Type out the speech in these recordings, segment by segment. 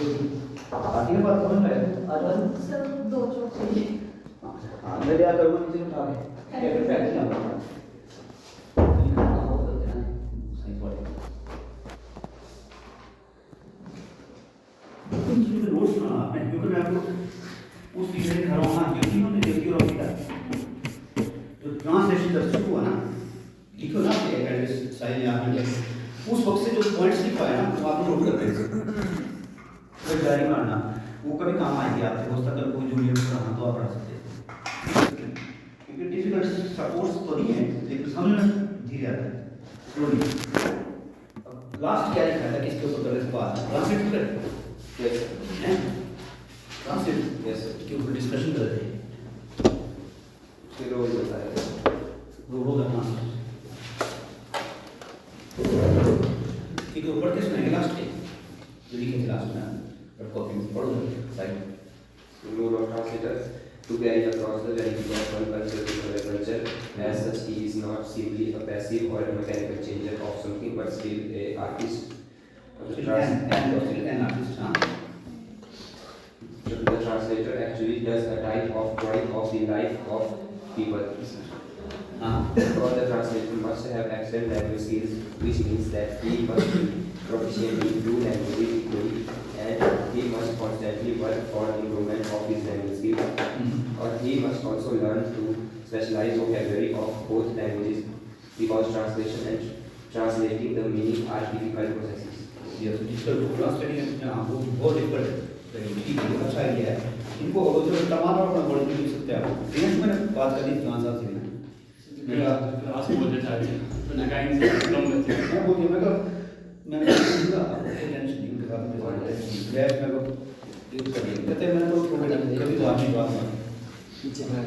आती है बात समझ में आज सर 2 चौकी हाँ मैं क्या करूँगा नीचे उठा के फिर पैसे ना बना नहीं खाना हो तो देना सही पड़े कुछ रोज सुना आपने क्योंकि मैं आपको उस चीज़ से खड़ा हूँ ना क्योंकि उन्होंने देखी और किया जो ट्रांसलेशन जब शुरू हुआ ना लिखो ना एकेडमिक साइड यहाँ पे उस वक्त से जो पॉइंट्स लिख पाए ना वो आप नोट कर रहे थे फिर जारी मारना वो कभी काम आएगी आपके हो सकता है कोई जूनियर पढ़ाना तो आप पढ़ा सकते हैं क्योंकि डिफिकल्ट सपोर्ट्स तो नहीं है लेकिन समझना धीरे आता है स्लोली लास्ट क्या लिखा था किसके ऊपर करने से बाद ट्रांसलेट कर यस हैं ट्रांसलेट यस के ऊपर डिस्कशन कर रहे थे फिर वो बताया वो करना ठीक है ऊपर के सुनाएंगे लास्ट के जो लिखे थे लास्ट में और कॉपी में पढ़ो side role of translators to carry across the variety of one culture to another culture. As such, he is not simply a passive or a mechanical changer of something, but still a artist. an artist, The translator actually does a type of drawing of the life of people. Because the translator must have excellent language skills, which means that he must be proficient in 2 languages equally, and he must constantly work for improvement of his language skills. Or he must also learn to specialize vocabulary of both languages, because translation and translating the meaning are difficult processes. Yes, difficult to translate वो बहुत difficult है ठीक है अच्छा idea है इनको जो टमाटर अपना बॉडी में लिख सकते हैं आप दिनेश मैंने बात कर ली जान साहब से मेरा आज बोलते चाहते तो लगाएंगे से प्रॉब्लम होती है मैं बोलिए मैं पूरा टेंशन नहीं उनके साथ में मैं को यूज कर लिया कहते हैं मैंने तो कभी तो आपने बात मानी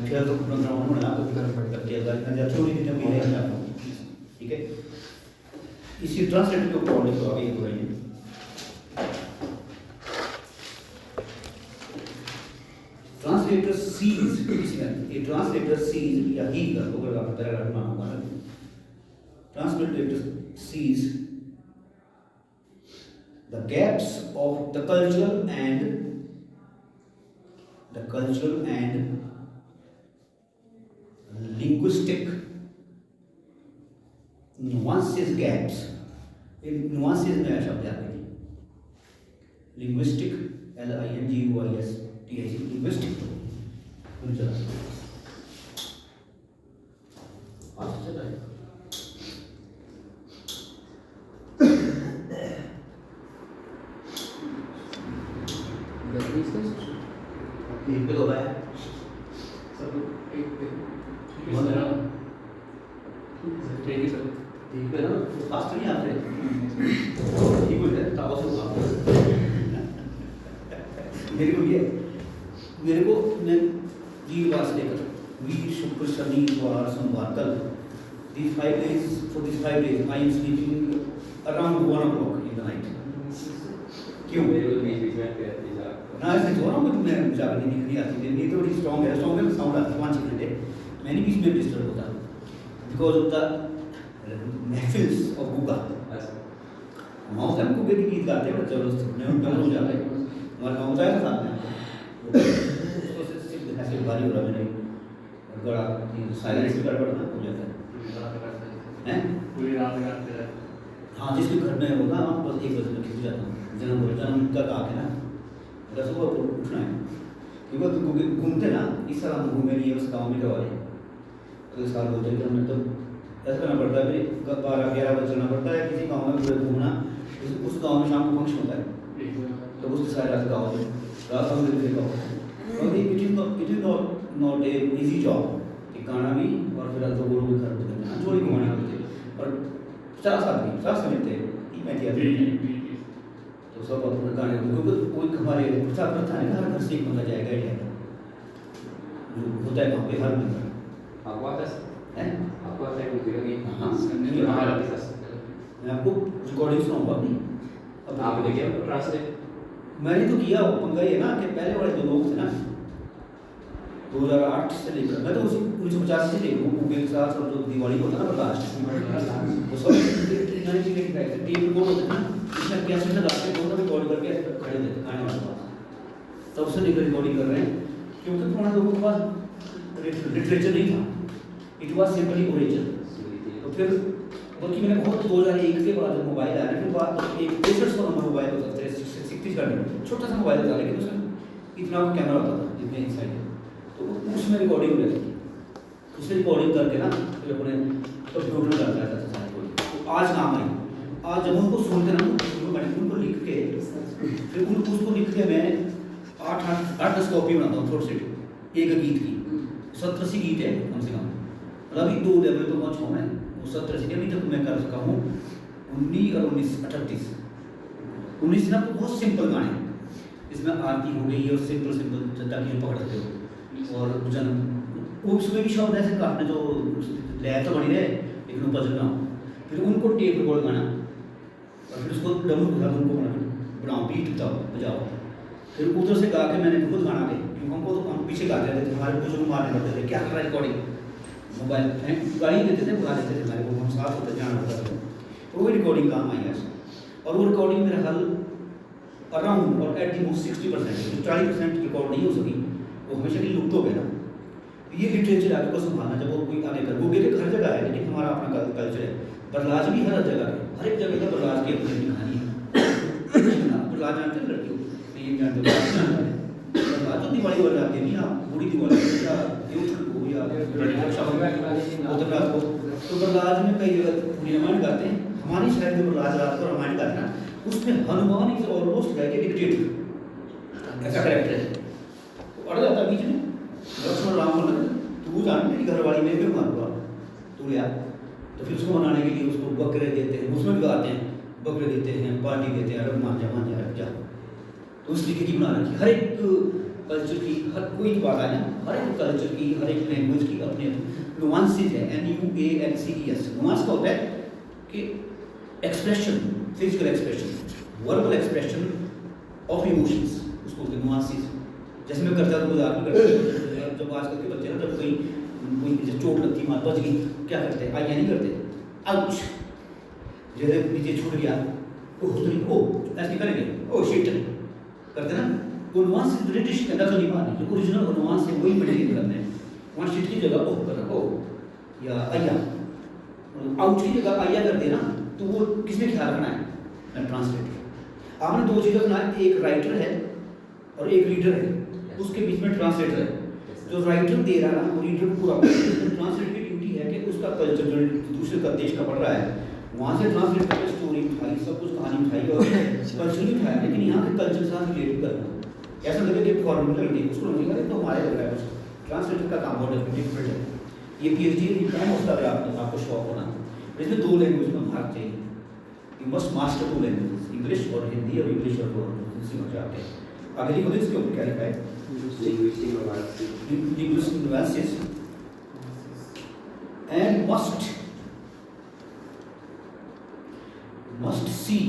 फिर तो प्रोग्राम होना तो करना पड़ेगा कि अगर मैं थोड़ी दिन में नहीं जाता ठीक है इसी ट्रांसलेट के ऊपर तो आगे बढ़ेंगे translator sees a translator sees या he अगर आप पैराग्राफ में होगा translator sees the gaps of the cultural and linguistic nuances gaps in nuances में शब्द आते हैं linguistic LINGUISTIC linguistic एक पे होगा सब एक पे ठीक है सर ठीक है ना फास्ट नहीं आते ठीक हो जाए तावा से हुआ मेरे को मैं वीरवार से लेकर वीर शुक्र शनि वार सोमवार कल these 5 days for these 5 days I am sleeping around 1 o'clock in the night क्यों ना ऐसे थोड़ा मुझे मैं जागने नहीं आती नहीं तो बड़ी स्ट्रॉन्ग है साउंड आती 5-6 घंटे मैंने भी इसमें डिस्टर्ब होता बिकॉज ऑफ द महफिल्स ऑफ गुगा माउस हम गुगे की गीत गाते हैं जबरदस्त मैं उनका हो जाता है हमारा गाँव होता है साथ में उसको सिर्फ ऐसे भारी हो रहा मैंने गड़ा साइलेंस भी गड़बड़ ना हो जाता है पूरी रात गाते रहे हाँ जिसके घर में होगा हम बस 1 बजे में खिंच जाता हूँ जन्म तक आके ना मेरा सुबह उठना है क्योंकि घूमते ना इस तरह हम घूमे नहीं है उस गाँव में क्या हो रहे हैं तो इस साल बोलते हैं कि हमने तो ऐसा करना पड़ता है फिर 12-11 बजे चलना पड़ता है किसी गाँव में पूरे घूमना उस गाँव में शाम को फंक्शन होता है तो उसके सारे रात गाँव में रात हम दिन गाँव और it is not a easy job कि गाना भी और फिर तो बोलो भी घर करना जोड़ी घुमाने होते और 50 आदमी थे 35 आदमी तो सब अपने गाने क्योंकि कोई हमारे प्रथा नहीं हर घर से एक बंदा जाएगा ही जो होता है वहाँ पे हर बंदा आपको आता है आपको आता है क्योंकि हाँ मैं आपको रिकॉर्डिंग सुनाऊंगा अपनी अब आप देखिए ट्रांसलेट मैंने तो किया वो पंगा ये ना कि पहले वाले जो लोग थे ना 2008 से लेकर मैं तो उसी 1950 से लेकर मूवी के साथ और जो दिवाली होता ना प्रकाश वो सब 1985 से टीम को होता ना इसमें कैसे लगा के दोनों रिकॉर्ड करके ऐसे खड़े थे खाने वाले पास, तब से निकल रिकॉर्डिंग कर रहे हैं, क्योंकि पुराने लोगों के पास लिटरेचर नहीं था, इट वॉज सिंपली ओरेचर। तो फिर बल्कि मैंने बहुत 2001 के बाद मोबाइल आया, फिर बाद एक 6300 नंबर मोबाइल होता था, 60 का छोटा सा मोबाइल था, लेकिन उसमें इतना कैमरा होता था जितने इंसाइड, तो उसमें रिकॉर्डिंग हो जाती थी, उससे रिकॉर्डिंग करके ना फिर अपने कंप्यूटर कर रहा था सारी रिकॉर्डिंग। तो आज काम आई, आज जब उनको सुनते ना मैंने उनको लिख के फिर उनको उसको लिख के मैं 8-10 कॉपी बनाता हूँ छोटे छोटे एक गीत की, 70-80 गीत है कम से कम, मतलब अभी 2 लेवल तो पहुँच हूँ मैं, 70-80 अभी तक मैं कर सका हूँ 19 और 19 ना बहुत सिंपल गाने, इसमें आरती हो गई और सिंपल ताकि पकड़ते हो, और जन्म उसमें भी शब्द ऐसे काटने जो लय तो बनी रहे लेकिन वो पजल ना हो, फिर उनको टेप रिकॉर्ड गाना और फिर उसको डबल घुसा उनको बनाओ बीट बजाओ, फिर उधर से गा के मैंने खुद गाना के, क्योंकि हमको तो हम पीछे गाते रहते थे, हमारे कुछ लोग मारने पड़ते थे, क्या कर रहा है रिकॉर्डिंग, मोबाइल गाड़ी देते थे, बुला देते थे हमारे को, हम साथ होते जाना होता था, तो वो रिकॉर्डिंग काम आई है। और वो रिकॉर्डिंग मेरा हल अराउंड और एट दी मोस्ट 60%, जो 40% रिकॉर्ड नहीं हो सकी वो हमेशा की लुप्त हो गया ना। ये लिटरेचर आगे को संभालना, जब वो कोई आगे कर वो के हर जगह है, लेकिन हमारा अपना कल्चर है, बरलाज भी हर जगह है, हर एक जगह का बरलाज की अपनी कहानी है। बरलाज जानते हैं लड़कियों, नहीं जानते बरलाज तो दिवाली वाले आते नहीं, आप बूढ़ी दिवाली या को या को, तो बरलाज में कई जगह पूरी रामायण गाते हैं, हमारी शायद जो बरलाज रात को रामायण गाते हैं उसमें Hanuman is almost like a dictator, ऐसा कैरेक्टर है, अड़ जाता बीच में लक्ष्मण राम को लगा तू जान मेरी घरवाली में क्यों मारूंगा तू लिया, तो फिर उसको मनाने के लिए उसको बकरे देते हैं, उसमें भी गाते हैं, बकरे देते हैं, पार्टी देते हैं, अरे मान जा जा, तो उस तरीके की बना रखी, हर एक कल्चर की हर कोई बात है ना, हर एक कल्चर की हर एक लैंग्वेज की अपने नुआंसेस है, NUANCES। नुआंस का होता है कि expression, physical expression, verbal expression of emotions, उसको बोलते हैं नुआंसेस। जैसे मैं करता था मजाक भी करता, जब आजकल के बच्चे ना जब कोई चोट लगती मार बच गई क्या करते हैं, आइया नहीं करते, आउच, जैसे नीचे छूट गया ओ ऐसे करेंगे, ओ शिट करते ना, वो नुआंस ब्रिटिश का नकल नहीं मारनी, जो ओरिजिनल नुआंस है वही मेंटेन करते हैं, वहाँ शिट की जगह ओ करना, ओ या आइया, आउच की जगह आइया कर देना, तो वो किसने ख्याल रखना है, ट्रांसलेटर। आपने 2 चीज़ें रखना है, एक राइटर है और एक रीडर है, उसके बीच में ट्रांसलेटर है, जो राइटर दे रहा है ना वो रीडर को पूरा ट्रांसलेटर की ड्यूटी है कि उसका कल्चर जो दूसरे का देश का पढ़ रहा है वहाँ से ट्रांसलेट करके स्टोरी उठाई, सब कुछ कहानी उठाई और कल्चर नहीं उठाया, लेकिन यहाँ के कल्चर के साथ रिलेट करना, ऐसा लगे कि फॉर्मूला लगे उसको लगेगा तो हमारे लग रहा है, ट्रांसलेटर का काम बहुत डिफरेंट है। ये PhD टाइम होता है आपको शौक होना, इसमें 2 लैंग्वेज में भाग चाहिए, you must master 2 language, English और हिंदी, और इंग्लिश और दूसरी भाषा आते हैं। आगे लिखो इसके ऊपर क्या लिखा है, linguistic nuances and must see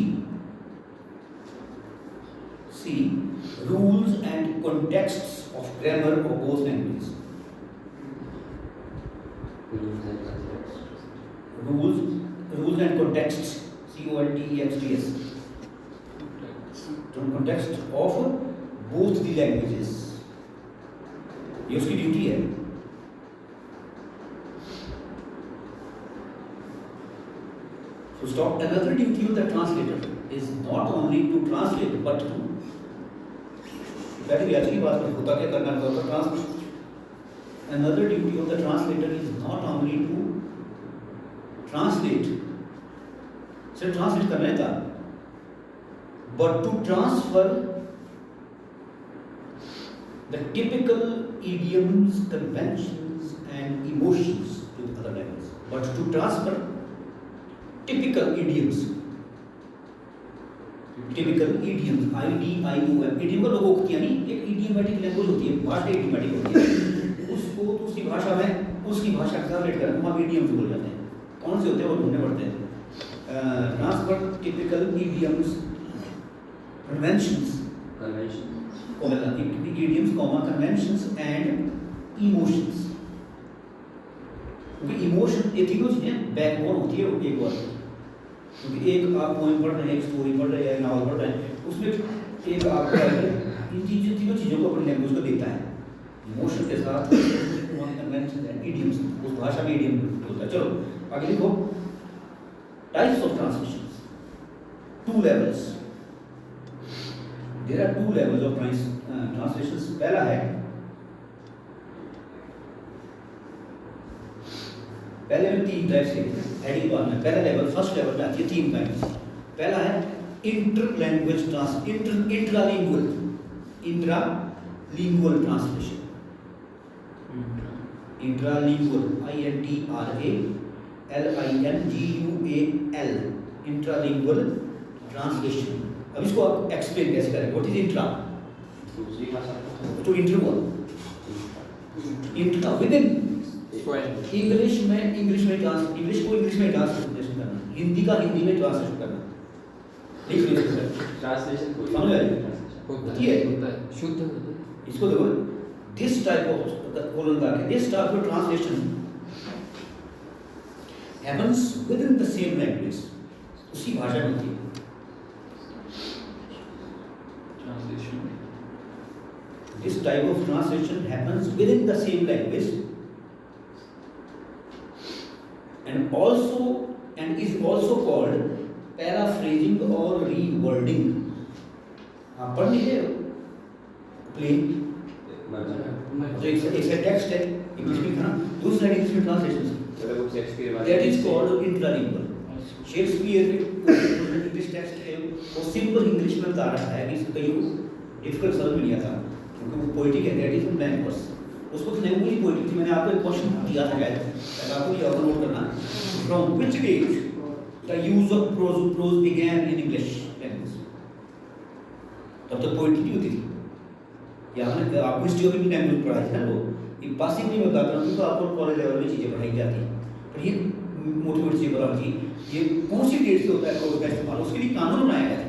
rules and contexts of grammar of both languages. Rules and contexts, CONTEXTS, context of both the languages, ये उसकी ड्यूटी है। So stop. Another duty of the translator is not only to translate but to, बैठे अच्छी बात पर होता क्या करना होता है translate. Another duty of the translator is not only to translate, सिर्फ ट्रांसलेट करने का, but to transfer the typical idioms, conventions and emotions to the other languages, but to transfer typical idioms, IDIOM, idiom का लोगोक्ति यानी एक idiomatic language होती है, भाषा idiomatic होती है, उसको दूसरी भाषा में उसकी भाषा के साथ रिलेट करके हम idioms बोल जाते हैं। कौन से होते हैं वो ढूंढने पड़ते हैं। Transfer typical idioms, conventions, conventions and emotions। क्योंकि इमोशन ये तीनों चीजें बैकबोन होती है एक वर्ड, क्योंकि एक आप पोएम पढ़ रहे हैं, एक स्टोरी पढ़ रहे हैं, नावल पढ़ रहे हैं, उसमें एक आपको इन तीनों चीज़ों को अपनी लैंग्वेज को देता है, इमोशन के साथ इडियम्स, उस भाषा में इडियम होता है। चलो आगे लिखो, types of translations, 2 levels, there are 2 levels of translations. पहला है, पहले में 3 टाइप्स के हेडिंग बार में, पहला लेवल, फर्स्ट लेवल में आती है 3 टाइप्स। पहला है inter language intralingual translation, intralingual INTRALINGUAL, intralingual translation. अब इसको आप एक्सप्लेन कैसे करें, व्हाट इज इंट्रा? दूसरी भाषा तो inter intra with in English में ट्रांसलेशन करना, हिंदी का हिंदी में ट्रांसलेशन करना, ट्रांसलेशन समझ आए? ये शुद्ध होता है। इसको देखो, दिस टाइप ऑफ कोलन का के this type of translation happens with in the same language, उसी भाषा में होती है translation. This type of translation happens with in the same language and is also called paraphrasing or rewording। आप पढ़ लीजिए प्लेन, जो एक टेक्स्ट है इंग्लिश में था, दूसरा इंग्लिश में translation, that is called intralingual. Shakespeare ने इंग्लिश टेक्स्ट है वो सिंपल इंग्लिश में बता रहा है कि इसको कहीं डिफिकल्ट समझ में नहीं आता, क्योंकि वो पोएटिक है, that is in blank verse. उसको लैंग्वेज पोएटिक थी। मैंने आपको एक क्वेश्चन दिया था शायद, आपको ये और नोट करना, from which date the use of prose began in English language. तब तो पोएट्री होती थी, या हमने आपको हिस्ट्री ऑफ इंडियन लैंग्वेज पढ़ाई थी ना, वो ये पासिंग नहीं बताता हूँ, तो आपको कॉलेज लेवल में चीज़ें पढ़ाई जाती हैं, पर ये मोटी मोटी चीज़ें पढ़ा थी। ये कौन सी डेट से होता है प्रोज का इस्तेमाल, उसके लिए कानून बनाया गया था।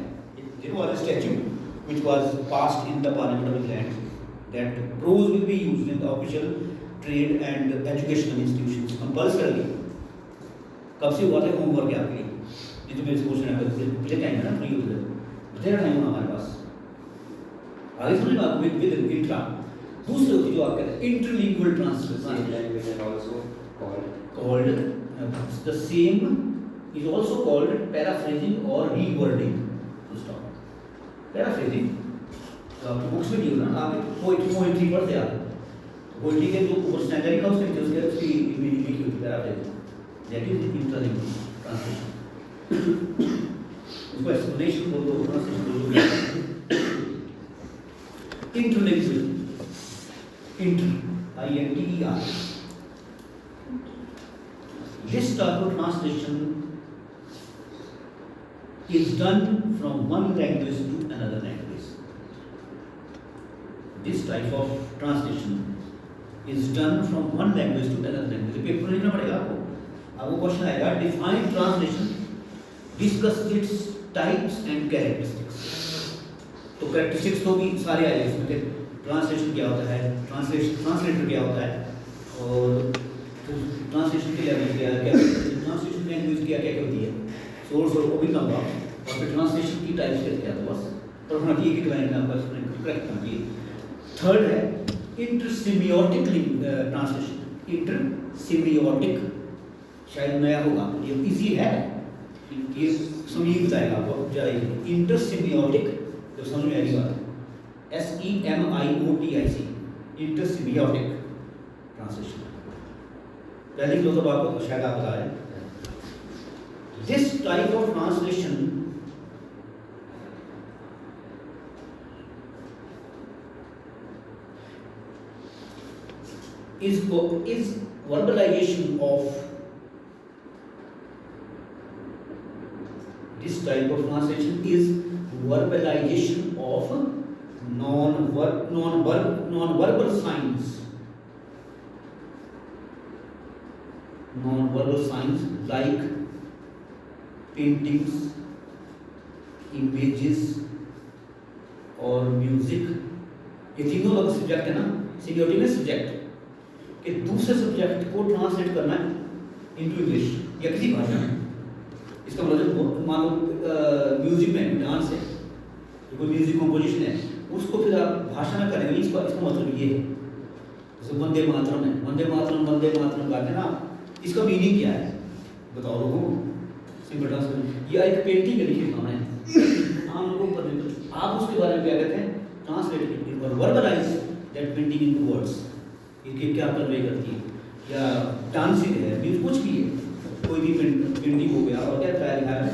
It was a statute which was passed in the parliament of England that prose will be used in the official trade and educational institutions compulsorily। कब से हुआ था होमवर्क है आपके लिए, ये तो मेरे से क्वेश्चन है, मुझे टाइम है ना, फ्री होते बथेरा टाइम है हमारे पास। आगे समझ में आपको विद इंट्रा। दूसरी होती जो आप कहते हैं इंटरलिंगुअल translation, called the same is also called paraphrasing or rewording। paraphrasing तो आपकी बुक्स में नहीं होना, आप पोएट्री पढ़ते आप, पोएट्री के जो ऊपर स्टैंडर्ड का उसके नीचे उसकी मीनिंग लिखी होती है, आप दैट इज इंटरलिंगुअल ट्रांसलेशन। उसको एक्सप्लेनेशन बोल दो, ट्रांसलेशन बोल दो। इंटरलिंगुअल, inter INTER, this type of translation is done from one language to another language। This type of translation is done from one language to another language। Paper लिखना पड़ेगा आपको question आएगा, define translation, discuss its types and characteristics. तो characteristics तो भी सारे आए इसमें कि ट्रांसलेशन क्या होता है, ट्रांसलेटर क्या होता है, और ट्रांसलेशन के लेवल क्या है, ट्रांसलेशन लैंग्वेज क्या क्या होती है, सोर्स और वो भी कहूँगा, और फिर ट्रांसलेशन की टाइप्स क्या है, तो बस पर होना चाहिए कि लाइन में आपका करेक्ट होना चाहिए। थर्ड है इंटरसिमियोटिक ट्रांसलेशन, इंटरसिमियोटिक शायद नया होगा, ये इजी है, ये समझिए बताएगा आपको ज़्यादा। इंटरसिमियोटिक जो समझ में आएगी बात, SEMIOTIC, इंटरसिमियोटिक ट्रांसलेशन। पहले जो तो आपको शायद आप बता रहे हैं, this type of translation is verbalization of, this type of translation is verbalization of non-verbal signs, like paintings, images और म्यूजिक। ये तीनों लोग सब्जेक्ट है ना, सिम्योटिक में सब्जेक्ट कि दूसरे सब्जेक्ट को ट्रांसलेट करना है इनटू इंग्लिश या किसी भाषा में। इसका मतलब मान लो म्यूजिक में डांस है, कोई म्यूजिक कंपोजिशन है, उसको फिर आप भाषा में करेंगे, इसका मतलब ये है। जैसे वंदे मातरम है, वंदे मातरम गाते हैं ना, इसका मीनिंग क्या है बताओ लोगों को, सिंपल ट्रांसलेशन। या एक पेंटिंग है लिखी हमने, आम लोगों को पता नहीं, आप उसके बारे में क्या कहते हैं, ट्रांसलेट और verbalise that painting into words, ये क्या कन्वे करती है। या डांसिंग है, मीन्स कुछ भी है, कोई भी पेंटिंग हो गया, और क्या तैयार है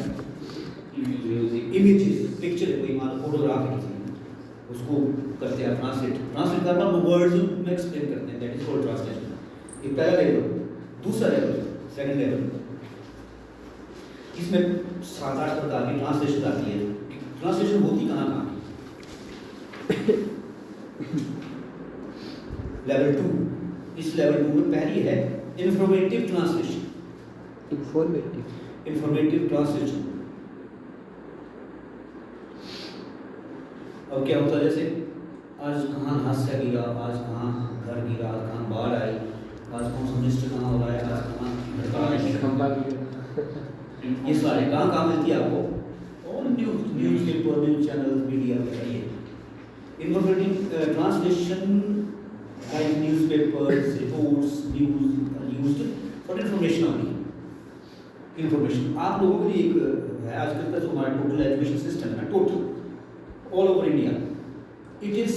इमेजेस, पिक्चर है, कोई मान लो फोटोग्राफ है किसी, उसको करते हैं ट्रांसलेट करना, वो वर्ड्स में एक्सप्लेन करते हैं, दैट इज कॉल्ड ट्रांसलेशन। ये पहला लेवल। दूसरा लेवल, सेकंड लेवल, इसमें 7-8 प्रकार की ट्रांसलेशन आती है। ट्रांसलेशन होती कहाँ लेवल 2। इस लेवल 2 में पहली है इंफॉर्मेटिव ट्रांसलेशन। इंफॉर्मेटिव ट्रांसलेशन अब क्या होता है, जैसे आज कहाँ हादसा गिरा, आज कहाँ घर गिरा, आज कहाँ बाढ़ आई, आज कौन सा मिनिस्टर कहाँ हो रहा है, आज कहाँ ये सारे कहाँ मिलती है आपको, और newspaper, news channel, media बताइए। Informative translation like newspapers, reports, news used for information only. Information आप लोगों के लिए एक है आजकल का जो हमारा टोटल एजुकेशन सिस्टम है, total all over India, it is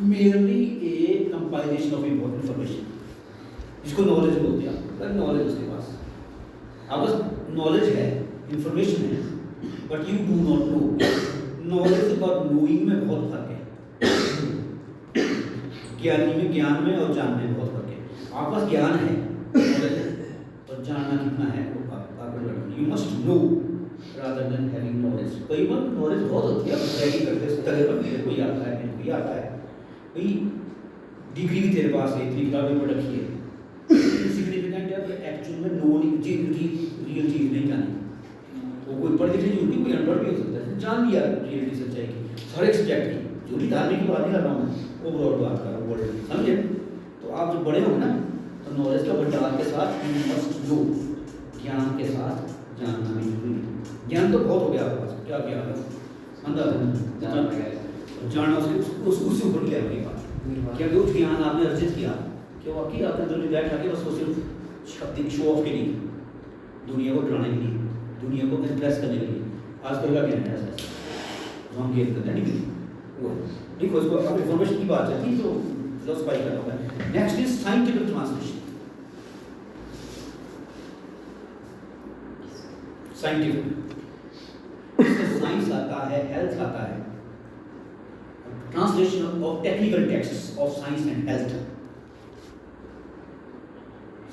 merely a compilation of important information, इसको नॉलेज बोलते हैं। अगर नॉलेज उसके पास, आपके पास नॉलेज है, इंफॉर्मेशन है, but you do not know. Knowledge और नोइंग में बहुत फर्क है, ज्ञानी में, ज्ञान में और जानने में बहुत फर्क है। आपके पास ज्ञान है, नॉलेज है, और जानना कितना है वो आप you must know rather than having knowledge। कई बार नॉलेज बहुत होती है, रेडी करते हैं तरह पर, मेरे को ये आता है, मेरे को ये आता है, भाई डिग्री भी तेरे पास है, इतनी किताबें पढ़ रखी है, सिग्निफिकेंट है, पर एक्चुअल में रियल चीज़ नहीं जानी। वो कोई पढ़ लिखी होती, कोई अनपढ़ भी हो सकता है, जान लिया रियलिटी सच्चाई की, हर एक सब्जेक्ट की, जो भी धार्मिक की बात नहीं कर रहा हूँ मैं, ओवरऑल बात कर रहा हूँ, वर्ल्ड, समझे। तो आप जब बड़े हो ना, तो नॉलेज का भंडार के साथ यू मस्ट नो, ज्ञान के साथ जानना भी जरूरी है। ज्ञान तो बहुत हो गया आपके पास, क्या ज्ञान है, अंदर जाना उससे ऊपर गया अपनी बात, क्या उस ज्ञान आपने अर्जित किया, क्या वाकई आपने अंदर में बैठ आके बस वो सिर्फ शब्दिक शो ऑफ के लिए, दुनिया को डराने के लिए, दुनिया को इम्प्रेस करने के लिए। आजकल का ज्ञान है ऐसा जो हम गेन करते हैं, वो देखो इसको अब इन्फॉर्मेशन की बात चलती तो फिलोसफाई करना होगा। Next is scientific translation. Scientific, science आता है, हेल्थ आता है, translation of technical texts of science and health,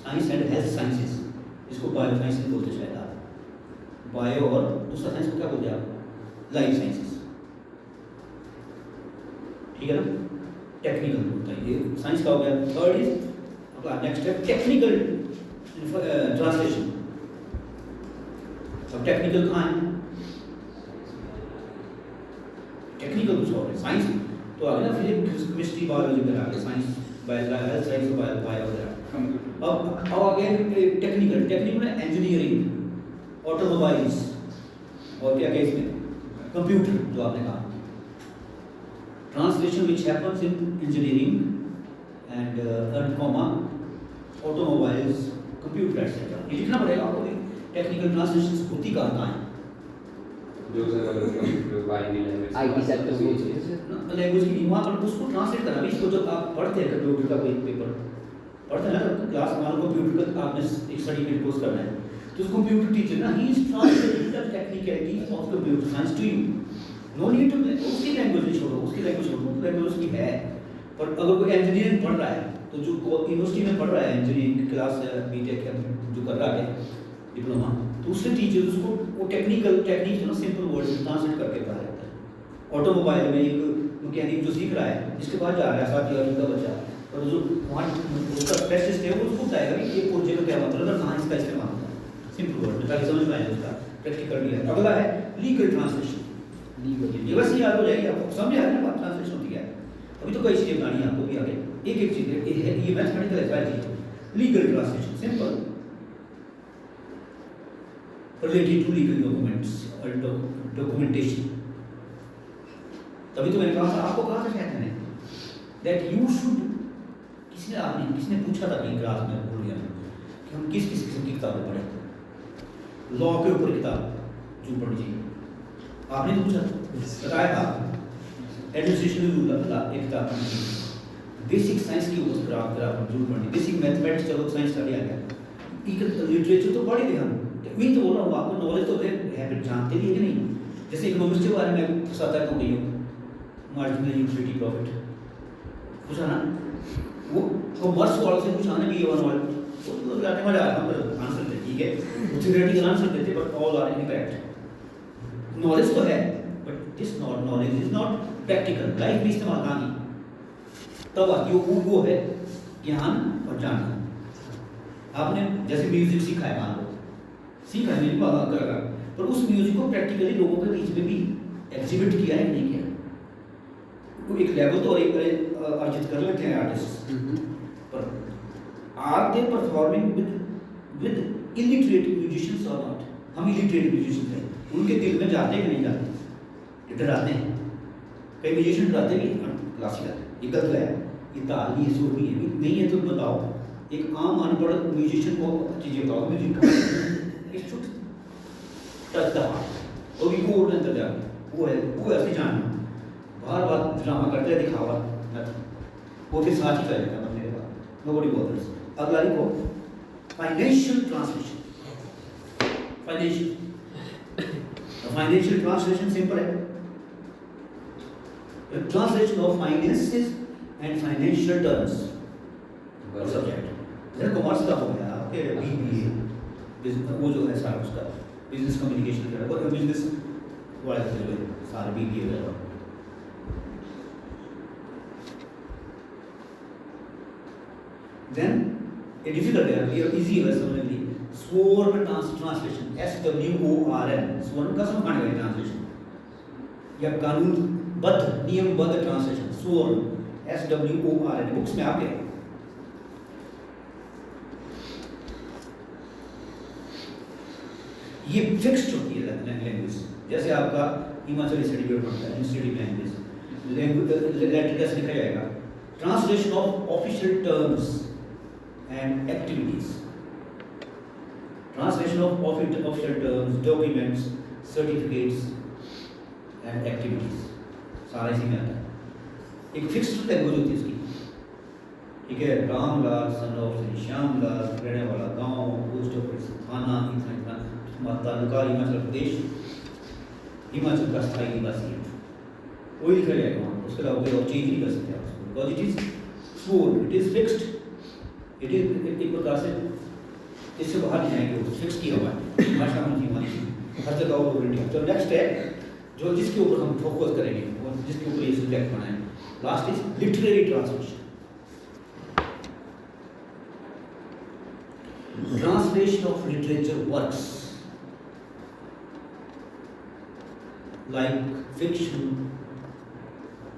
science and health sciences, इसको बायो साइंसेस बोलते शायद आप, बायो और दूसरा साइंस को क्या बोलते हैं आप, लाइफ साइंसेस, ठीक है ना, टेक्निकल होता है, ये साइंस का हो गया। थर्ड इज अपना नेक्स्ट है टेक्निकल ट्रांसलेशन। अब टेक्निकल कहाँ है, टेक्निकल कुछ और है, साइंस तो आ गया ना, फिजिक्स, केमिस्ट्री, बायोलॉजी वगैरह आ गया, साइंस, हेल्थ साइंस, बायो वगैरह। अब आ गया टेक्निकल है इंजीनियरिंग, ऑटोमोबाइल्स, और क्या क्या इसमें, कंप्यूटर, जो आपने कहा, translation which happens in engineering and comma automobiles, computer etcetera, ये लिखना पड़ेगा आपको। टेक्निकल ट्रांसलेशन होती कहाँ है, जो आईटी सेक्टर में लैंग्वेज की वहाँ पर उसको ट्रांसलेट करना। इसको जब आप पढ़ते हैं कंप्यूटर का कोई पेपर पढ़ते हैं ना क्लास, मान लो कंप्यूटर का आपने एक सर्टिफिकेट कोर्स करना है, तो उस कंप्यूटर टीचर ना he is translating the technicalities of computer science to you. No need to उसकी लैंग्वेज नहीं छोड़ो, उसकी लैंग्वेज छोड़ो, लैंग्वेज उसकी है। पर अगर कोई इंजीनियरिंग पढ़ रहा है, तो जो यूनिवर्सिटी में पढ़ रहा है इंजीनियरिंग क्लास बीटेक जो कर रहा है डिप्लोमा, तो उससे टीचर उसको वो टेक्निकल टेक्निक ना सिंपल वर्ड में ट्रांसलेट करके पढ़ा जाता है। ऑटोमोबाइल में एक मैकेनिक जो सीख रहा है, जिसके बाद जा रहा है 7 का बच्चा, और जो वहाँ उसका स्पेशलिस्ट है वो उसको बताएगा कि ये पुर्जे का क्या मतलब है, कहाँ इसका इस्तेमाल होता है, सिंपल वर्ड में, ताकि समझ में आए उसका प्रैक्टिकल भी है। अगला है लीगल ट्रांसलेशन। ये बस याद हो जाएगी आपको, समझ आ रही है बात, ट्रांसलेशन होती है। अभी तो कई चीज़ें बतानी है आपको भी आगे, एक एक चीज़ है, ये मैथमेटिकल है सारी चीज़। Legal translation simple, related to legal documents or documentation. तभी तो मैंने कहा था, आपको कहा था शायद मैंने, that you should, किसने पूछा था कहीं क्लास में, भूल गया कि हम किस किस्म की किताबें पढ़ें, लॉ के ऊपर किताब जो पढ़ जी, आपने पूछा बताया था, एडमिनिस्ट्रेशन में एक किताब पढ़ी, बेसिक साइंस की ऊपर ग्राफ जरूर पढ़नी, बेसिक मैथमेटिक्स चलो साइंस स्टडी आ गया, लिटरेचर तो पढ़ी थी हम, वही तो बोल रहा हूँ आपको, नॉलेज तो है, जानते भी है कि नहीं, जैसे इकोनॉमिक्स के बारे में फंसाता क्यों गई हूँ, मार्जिनल यूटिलिटी प्रॉफिट पूछा ना, वो कॉमर्स वालों से पूछा ना भी वन वाले, वो तो जाते मजा आया हम आंसर दे, ठीक है, वो थ्योरेटिकल आंसर देते, but all are incorrect, knowledge तो है, but this knowledge is not practical, life में इस्तेमाल ना नहीं, तब आती वो है ज्ञान और जानना। आपने जैसे म्यूजिक सीखा है, मान लो सीखा है, मेरी बात करेगा, पर उस म्यूजिक को प्रैक्टिकली लोगों के बीच में भी एग्जिबिट किया है कि नहीं किया, वो एक लेवल तो अर्जित कर लेते हैं आर्टिस्ट, पर are they performing with illiterate musicians और नॉट, हम इलिटरेट म्यूजिशियंस हैं, उनके दिल में जाते हैं कि नहीं जाते, डराते हैं, कई म्यूजिशियन डराते भी क्लासिकल, ये गलत है, ये ताल नहीं है, सुर नहीं है, तो बताओ एक आम अनपढ़ म्यूजिशियन को चीजें बताओ, म्यूजिक और भी को अंदर जा, वो ऐसे जानना, बार बार ड्रामा करते हैं, दिखावा वो फिर साथ ही करेगा, मेरे बात नोबडी बॉदर्स। अगला लिखो financial translation, financial translation simple है, the translation of finances and financial terms और सब्जेक्ट जैसे कॉमर्स का हो गया आपके BBA, वो जो है सारा उसका बिजनेस कम्युनिकेशन का, और बिजनेस वाले जो है सारे BBA वगैरह, then a difficult है, ये easy है समझने के लिए, sworn translation, SWORN, sworn का समझ में ट्रांसलेशन, या कानूनबद्ध नियमबद्ध ट्रांसलेशन, sworn SWORN, बुक्स में आके ये फिक्स्ड होती है लैंग्वेज, जैसे आपका हिमाचली सर्टिफिकेट बनता है इंस्टीट्यूट लैंग्वेज, लेटर कैसे लिखा जाएगा, translation of official terms and activities, translation of official terms, documents, certificates and activities, सारा इसी में आता है, एक फिक्स्ड लैंग्वेज होती है इसकी, ठीक है, रामलाल सन ऑफ श्री श्यामलाल, रहने वाला गांव, पोस्ट ऑफिस, थाना, इतना तालुका, हिमाचल प्रदेश, हिमाचल का स्थायी निवासी है, वही लिखा जाएगा वहाँ, उसके अलावा कोई और चेंज नहीं कर सकते आप उसको, because it is sworn, it is fixed, it is एक प्रकार से इससे बाहर नहीं जाएंगे, वो फिक्स किया हुआ है, भाषा में हमारी हर जगह ऑल ओवर इंडिया। तो नेक्स्ट है जो जिसके ऊपर हम फोकस करेंगे और जिसके ऊपर ये सब्जेक्ट बनाए, last is literary translation, translation of literature works like fiction,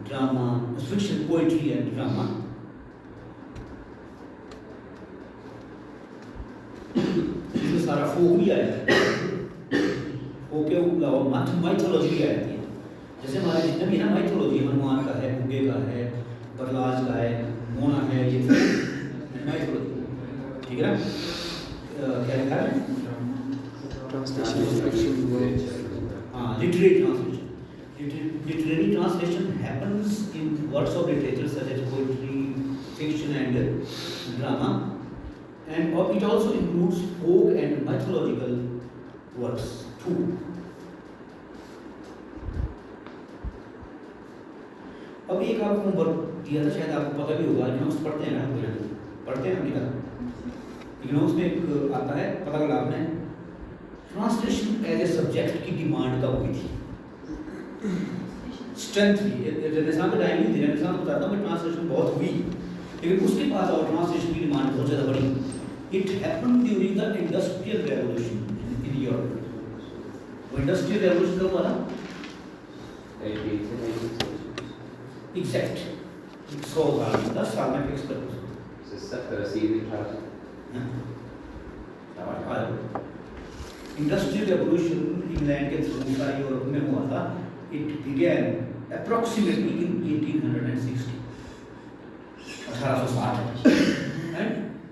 drama, fiction, poetry and drama, इसमें सारा फोक भी आया है, फोक के अलावा माइथोलॉजी भी आती है, जैसे हमारे जितने भी ना माइथोलॉजी, हनुमान का है, गुग्गे का है, प्रहलाद का है, मोना है, ये माइथोलॉजी, ठीक है ना, क्या लिखा है, literary translation. Literary translation happens in works of literature such as poetry, fiction and drama, and it also includes folk and mythological works too. अब एक आपको होमवर्क दिया था, शायद आपको पता भी होगा, इकोनॉमिक्स पढ़ते हैं ना, पढ़ते हैं किताब, इकोनॉमिक्स में एक आता है, पता लगा आपने, ट्रांसलेशन एज ए सब्जेक्ट की डिमांड कब हुई थी, स्ट्रेंथ थी, रेनेसां के टाइम में थी, रेनेसां को बताता हूँ कि ट्रांसलेशन बहुत हुई, लेकिन उसके बाद और ट्रांसलेशन की डिमांड बहुत ज़्यादा बढ़ी। It happened during the industrial revolution in Europe. वो इंडस्ट्रियल रेवोल्यूशन कब हुआ था? एग्जैक्ट 100 साल, 10 साल में फिक्स कर दो। इंडस्ट्रियल रेवोल्यूशन इंग्लैंड के थ्रू सारी यूरोप में हुआ था. It began approximately in 1860, 1860, and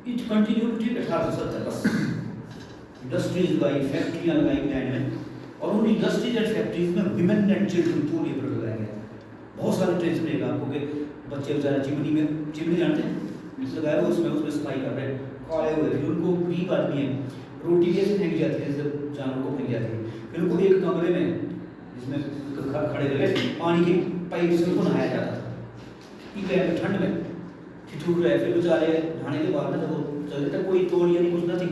it continued till 1870 बस. इंडस्ट्रीज लगाई, फैक्ट्रियाँ लगाई इंग्लैंड में, और उन इंडस्ट्रीज एंड फैक्ट्रीज में विमेन एंड चिल्ड्रन को लेबर लगाया गया. बहुत सारे ट्रेस मिलेगा आपको कि बच्चे बेचारे चिमनी जानते हैं लगाया हुआ, उसमें सफाई कर रहे हैं, खाए हुए, फिर उनको गरीब आदमी है, रोटी भी ऐसे फेंक जाती है जैसे जानवर को फेंक जाती है, फिर उनको एक कमरे में जिसमें खड़े रहे पानी की पाइप से उनको नहाया जाता था इंग्लैंड में ठंड में. ठिठुर रहे, फिर बेचारे नहाने के बाद में जब वो चलते थे कोई तोड़ या नहीं कुछ ना थी,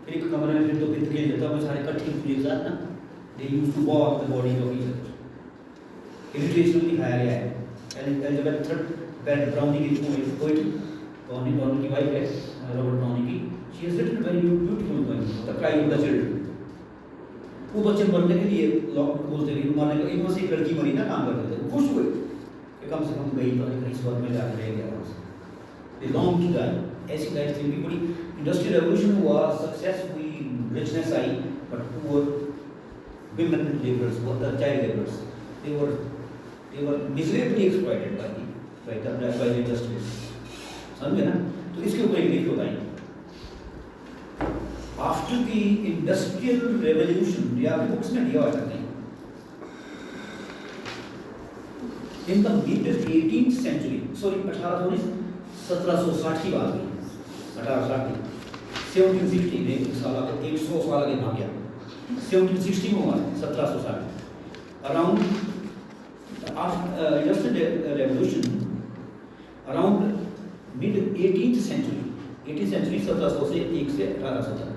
फिर एक कमरे में फिर तो बिंद खेल जाता वो सारे कट्ठे एक साथ ना. They used to walk the body of each other. Illustration दिखाया गया है. एलिजाबेथ III बेन ब्राउनी की पोएट, ब्राउनी की वाइफ है रॉबर्ट ब्राउनी की. She has written very beautiful poem the cry of the children. वो बच्चे मरने के लिए लोग बोलते थे मारने का, इनमें से एक लड़की मरी ना काम करते थे, खुश हुए कि कम से कम गई तो कहीं स्वर्ग में जाकर रह गया. दे लॉन्ग टू डाई. ऐसी लाइफ थी उनकी. बड़ी इंडस्ट्रियल रेवोल्यूशन हुआ, सक्सेस हुई, richness I, but poor women laborers, both the child laborers, they were miserably exploited by the industries. समझे ना? तो इसके ऊपर एक लिखो भाई. After the industrial revolution, ये आपकी बुक्स में दिया हुआ है नहीं? In the mid 18th century, sorry 1760 की बात हुई. 1860 1760 में 100 साल आगे भाग गया. 1760 में हुआ, 1760. Around industrial revolution, around mid 18th century, 1700 से 1 से 1800 तक.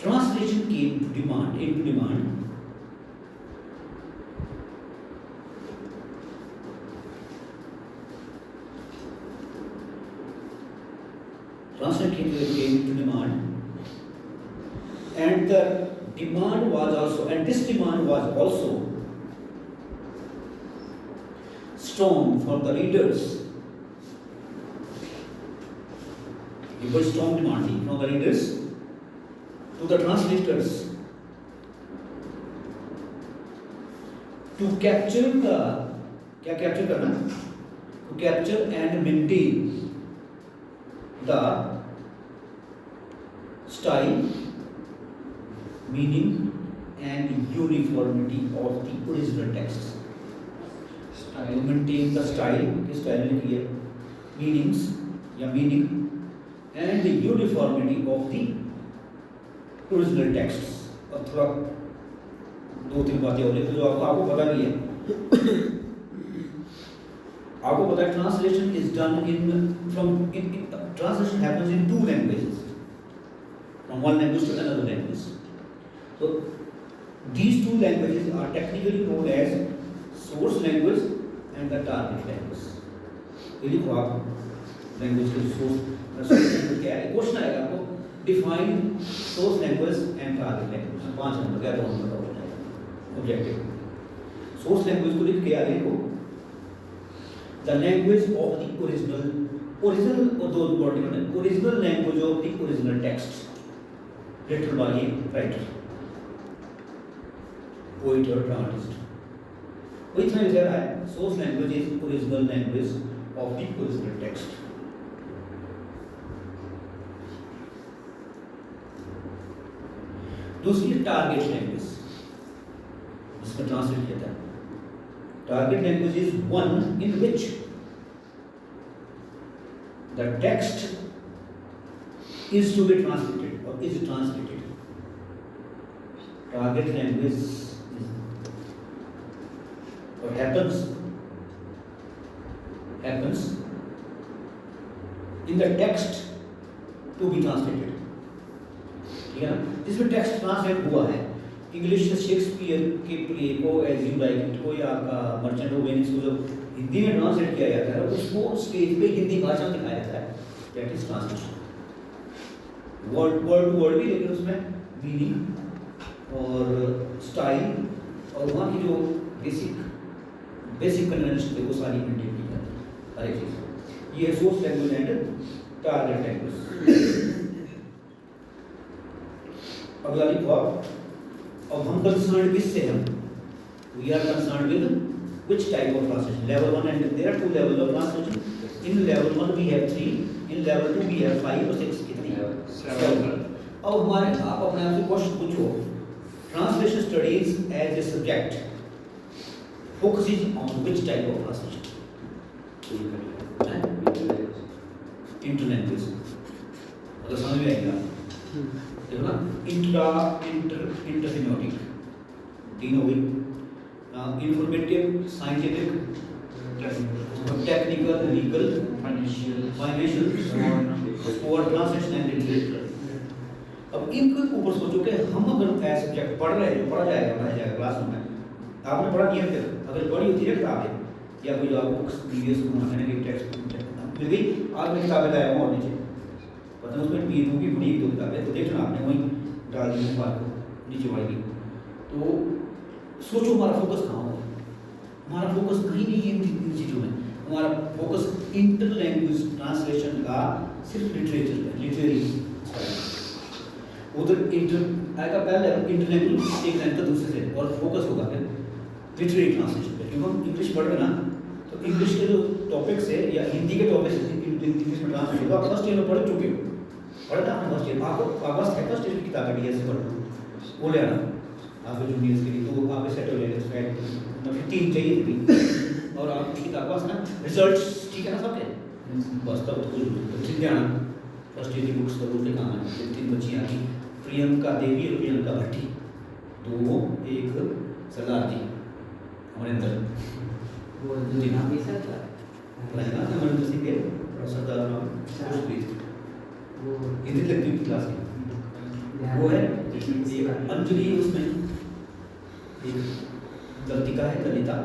Translation came into demand. Translation came into demand. And the demand was also, and this demand was also strong from the readers. It was strong demand from the readers to the translators to capture the, क्या capture करना? To capture and maintain the style, meaning and uniformity of the original text. To maintain the style, किस style में लिखी है? Meanings या meaning and the uniformity of the original texts. और थोड़ा 2-3 बातें और लिखो जो आपको पता भी है. आपको पता है translation is done translation happens in 2 languages, from one language to another language. So these 2 languages are technically known as source language and the target language. यदि आप language के source क्या है? क्वेश्चन आएगा आपको, define source language and target language. 5 number क्या तो हम बताओ objective. Source language को लिख के आगे लिखो. The language of the original और those word original language of the original text written by a writer, poet or dramatist. Which means that source language is original language of the original text. दूसरी target language, इसका translate किया था. Target language is one in which the text is to be translated or is translated. Target language is what happens in the text to be translated. ठीक है ना? जिसमें text translate हुआ है, English से शेक्सपियर के प्ले को as you like it को या आपका मर्चेंट ऑफ वेनिस को जब हिंदी में ट्रांसलेट किया जाता है उसको स्टेज पे हिंदी भाषा में दिखाया जाता है. That is translation. Word to word भी, लेकिन उसमें मीनिंग और स्टाइल और वहाँ की जो बेसिक कन्वेंशन थे वो सारी मेंटेन की जाती है, हर एक चीज़. ये है source language and target language. अगला लिखो आप। अब हम कंसर्न किससे हैं? We are concern with which type of translation? Level 1 and there are 2 levels of translation. In level 1 we have 3, in level 2 we have 5 or 6 कितनी? 7. अब हमारे आप अपने आप से क्वेश्चन पूछो, translation studies as a subject focuses on which type of translation? Interlanguage. अगर समझ में आएगा देखो ना, इंटरसिम्योटिक तीन हो गई, informative, scientific, technical, legal, financial, sport, translation and literature. अब इनके ऊपर सोचो कि हम अगर ऐसा सब्जेक्ट पढ़ रहे हैं, पढ़ा जाएगा क्लास में, आपने पढ़ा नहीं है फिर अगर पढ़ी होती है किताबें या कोई आपको बुक्स प्रीवियस मैंने कि टेक्स्ट मिल गई, आज मैं किताबें लाया हूँ और नीचे पता है उसमें पी दूँगी बड़ी 2 किताबें, तो देखना आपने वहीं डाल दी बात को नीचे वाली। तो सोचो हमारा फोकस कहाँ होगा? हमारा फोकस कहीं नहीं है इन चीज़ों में, हमारा फोकस इंटर लैंग्वेज ट्रांसलेशन का सिर्फ लिटरेचर पे, लिटरेरी उधर इंटर आएगा पहले इंटर लैंग्वेज एक लाइन का दूसरे से, और फोकस होगा फिर लिटरेरी ट्रांसलेशन पे। क्योंकि हम इंग्लिश पढ़ रहे हैं ना, तो इंग्लिश के जो टॉपिक से या हिंदी के टॉपिक से इंग्लिश में ट्रांसलेट होगा। आप फर्स्ट ईयर में पढ़ चुके हो, पढ़ना आपने फर्स्ट ईयर, आपको पास है फर्स्ट ईयर की किताबें डी से पढ़ना, वो ले आना आपके जूनियर्स के लिए, तो वहाँ पे सेट हो जाएगा। मतलब 3 चाहिए थी और आपकी किताब पास ना रिजल्ट्स ठीक है ना सबके, बस तब तो ठीक है ना। फर्स्ट ईयर की बुक्स का बोलते कहाँ है, 3 बच्चियाँ थी, प्रियंका देवी और प्रियंका भट्टी, 2 एक सरदार जी हमारे अंदर वो जो नाम भी सर था अमरिंदर सिंह के सरदार नाम वो हिंदी लगती थी क्लास की, वो है एक अंजलि, उसमें एक लतिका है, ललिता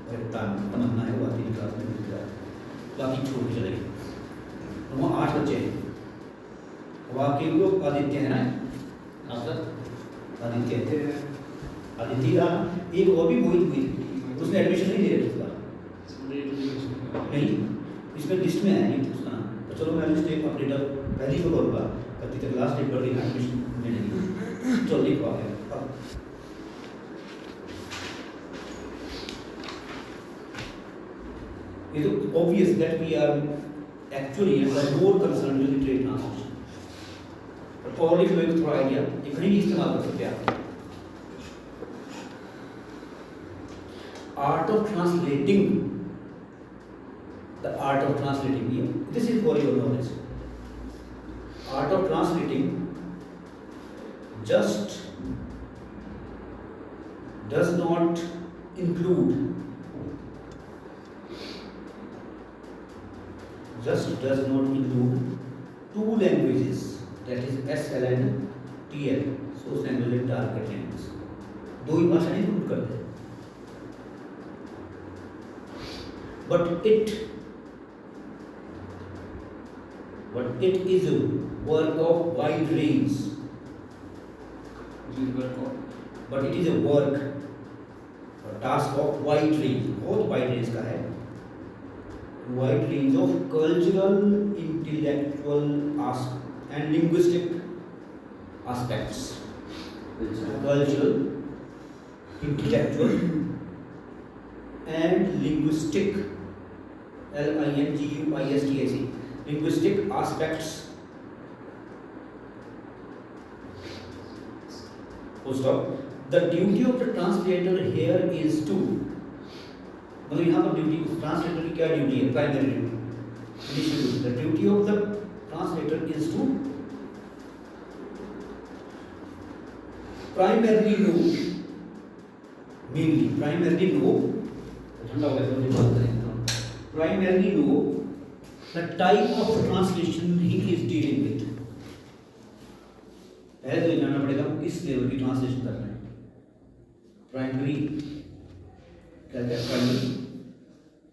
और तमन्ना है, वो 3 क्लास में मिलता है, बाकी छोड़ के चले गए। तो वहाँ 8 बच्चे हैं, वहाँ के लोग आदित्य है ना, आप सर आदित्य थे, आदित्य था, एक और भी मोहित हुई, उसने एडमिशन नहीं ले रहा नहीं, इसमें लिस्ट में है नहीं उसका नाम, तो चलो मैं लिस्ट एक अपडेट पहली को करूँगा, कभी तक लास्ट डेट पर एडमिशन लेने की, चलो लिखवा गया। It is obvious that we are actually more concerned with literary translation. But और एक लोग थोड़ा आइडिया एक नहीं इस्तेमाल कर सकते आप। Art of translating, the art of translating. This is for your knowledge. Art of translating just does not include. Just does not include 2 languages, that is SL and TL, source language and target language. 2 ही भाषा include करते हैं, but it is a work of wide range. But it is a work, a task of wide range, बहुत wide range का है, wide range of cultural, intellectual and linguistic aspects. Cultural, intellectual and linguistic, linguistic, linguistic aspects. Full stop. The duty of the translator here is to, मतलब यहाँ पर duty translator की क्या duty है? Primary duty. The duty of the translator is to primarily know, mainly primarily know, ठंडा हो गया तो बात करें, primarily know the type of translation he is dealing with. पहले तो जानना पड़ेगा किस लेवल की ट्रांसलेशन करना है। प्राइमरी क्या है? Primary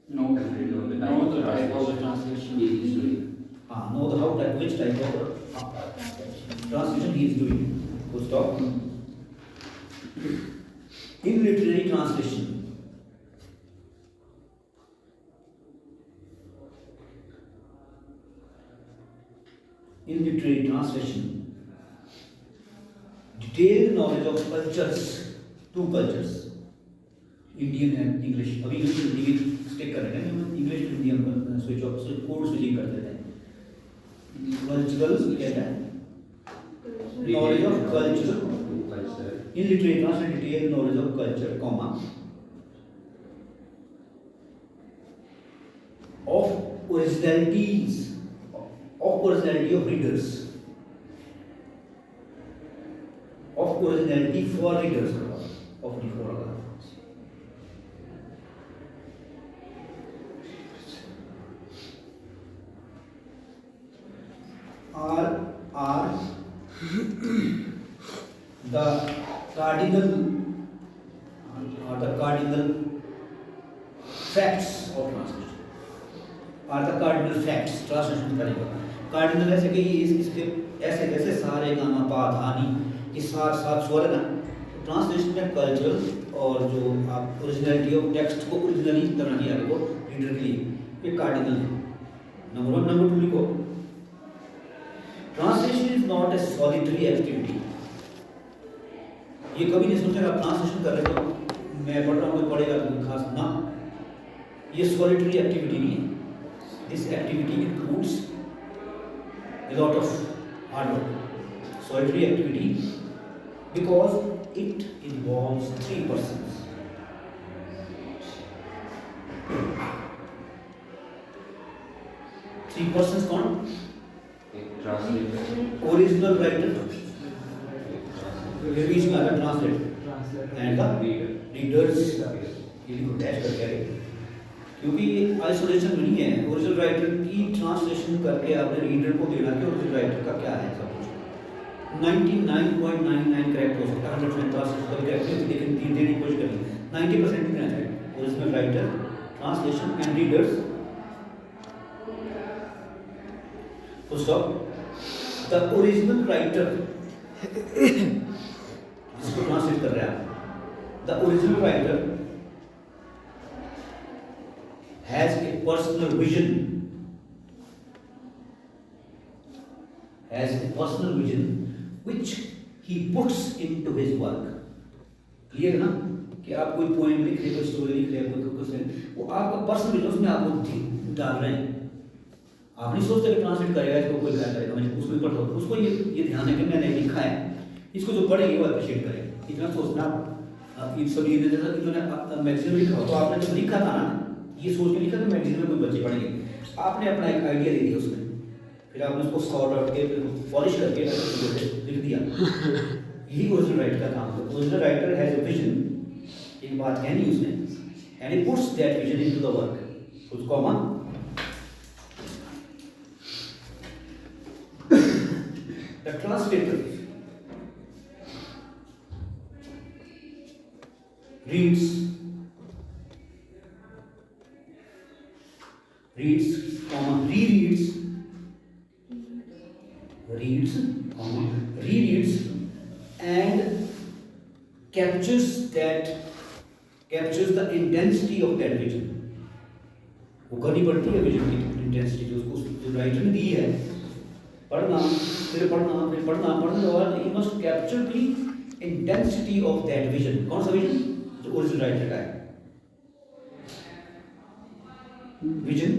No the type of translation he is doing. know the how type, which type of translation he is doing. Full stop. In literary translation, detailed knowledge of cultures, two cultures, Indian and English. अभी English Hindi stick कर रहे हैं, हम English Hindi हम switch off code switching कर देते हैं। Cultural क्या है? Knowledge of culture in literary translate detailed knowledge of culture, comma, of originalities, of originality of readers, of originality for readers, of the for are the cardinal facts of translation, are the cardinal facts translation करेगा। Cardinal ऐसे कि इसके ऐसे जैसे सारे gamma पा धानी ये सात स्वर है ना। ट्रांसलेशन में कल्चरल और जो आप ओरिजिनलिटी ऑफ टेक्स्ट को ओरिजिनली करना चाहिए आपको रीडर के लिए, ये कार्डिनल है। नंबर 1। नंबर 2 लिखो, translation is not a solitary activity. ये कभी नहीं सोचेगा आप ट्रांसलेशन कर रहे हो मैं पढ़ रहा हूँ, कोई पढ़ेगा तो खास ना, ये सॉलिटरी एक्टिविटी नहीं है। This activity includes a lot of hard work, solitary activity, because it involves 3 persons. Three persons कौन? Original writer, बीच में आता ट्रांसलेटर एंड द रीडर्स। ये लिखो डैश करके आगे, क्योंकि ये आइसोलेशन नहीं है। ओरिजिनल राइटर की ट्रांसलेशन करके आपने रीडर को देना कि ओरिजिनल राइटर का क्या है सब कुछ। 99.99 करेक्ट हो सकता है, 100% ट्रांसलेशन कभी करेक्ट नहीं होती, लेकिन देने की कोशिश करिए 90% देना चाहिए। Original writer, translation and readers, full stop. The original writer जिसको ट्रांसलेट कर रहे हैं, the original writer has a personal vision, which he puts into his work. Clear ना कि आप कोई पोएम लिख रहे हो, कोई स्टोरी लिख रहे हो, कोई कुछ वो आपका पर्सनल विजन उसमें आप वो डाल रहे हैं। आप नहीं सोचते कि ट्रांसलेट करेगा इसको कोई क्या करेगा, मैं उसको पढ़ता हूँ, उसको ये ध्यान है कि मैंने लिखा है, इसको जो पढ़ेंगे वो अप्रिशिएट करेगा। इतना सोचना आप इन सभी ने जैसा इन्होंने मैगजीन में लिखा हो, तो आपने जब लिखा था ना ये सोच के लिखा कि मैगजीन में कोई बच्चे पढ़ेंगे, आपने अपना एक आइडिया दे दिया उसमें, फिर आपने उसको सॉर्ट आउट के पॉलिश करके लिख दिया। यही ओरिजिनल राइटर का काम है। Original writer has a vision, एक बात कहनी उसने, and he puts that vision into the work. उसको comma the translator reads, comma, rereads, comma, rereads, and captures the intensity of that vision. वो करनी पड़ती है विजन की इंटेंसिटी जो उसको राइटर ने दी है। पढ़ना फिर पढ़ना फिर पढ़ना पढ़ने के बाद he must capture the intensity of that vision। कौन सा विजन? जो ओरिजिनल राइटर का है। Vision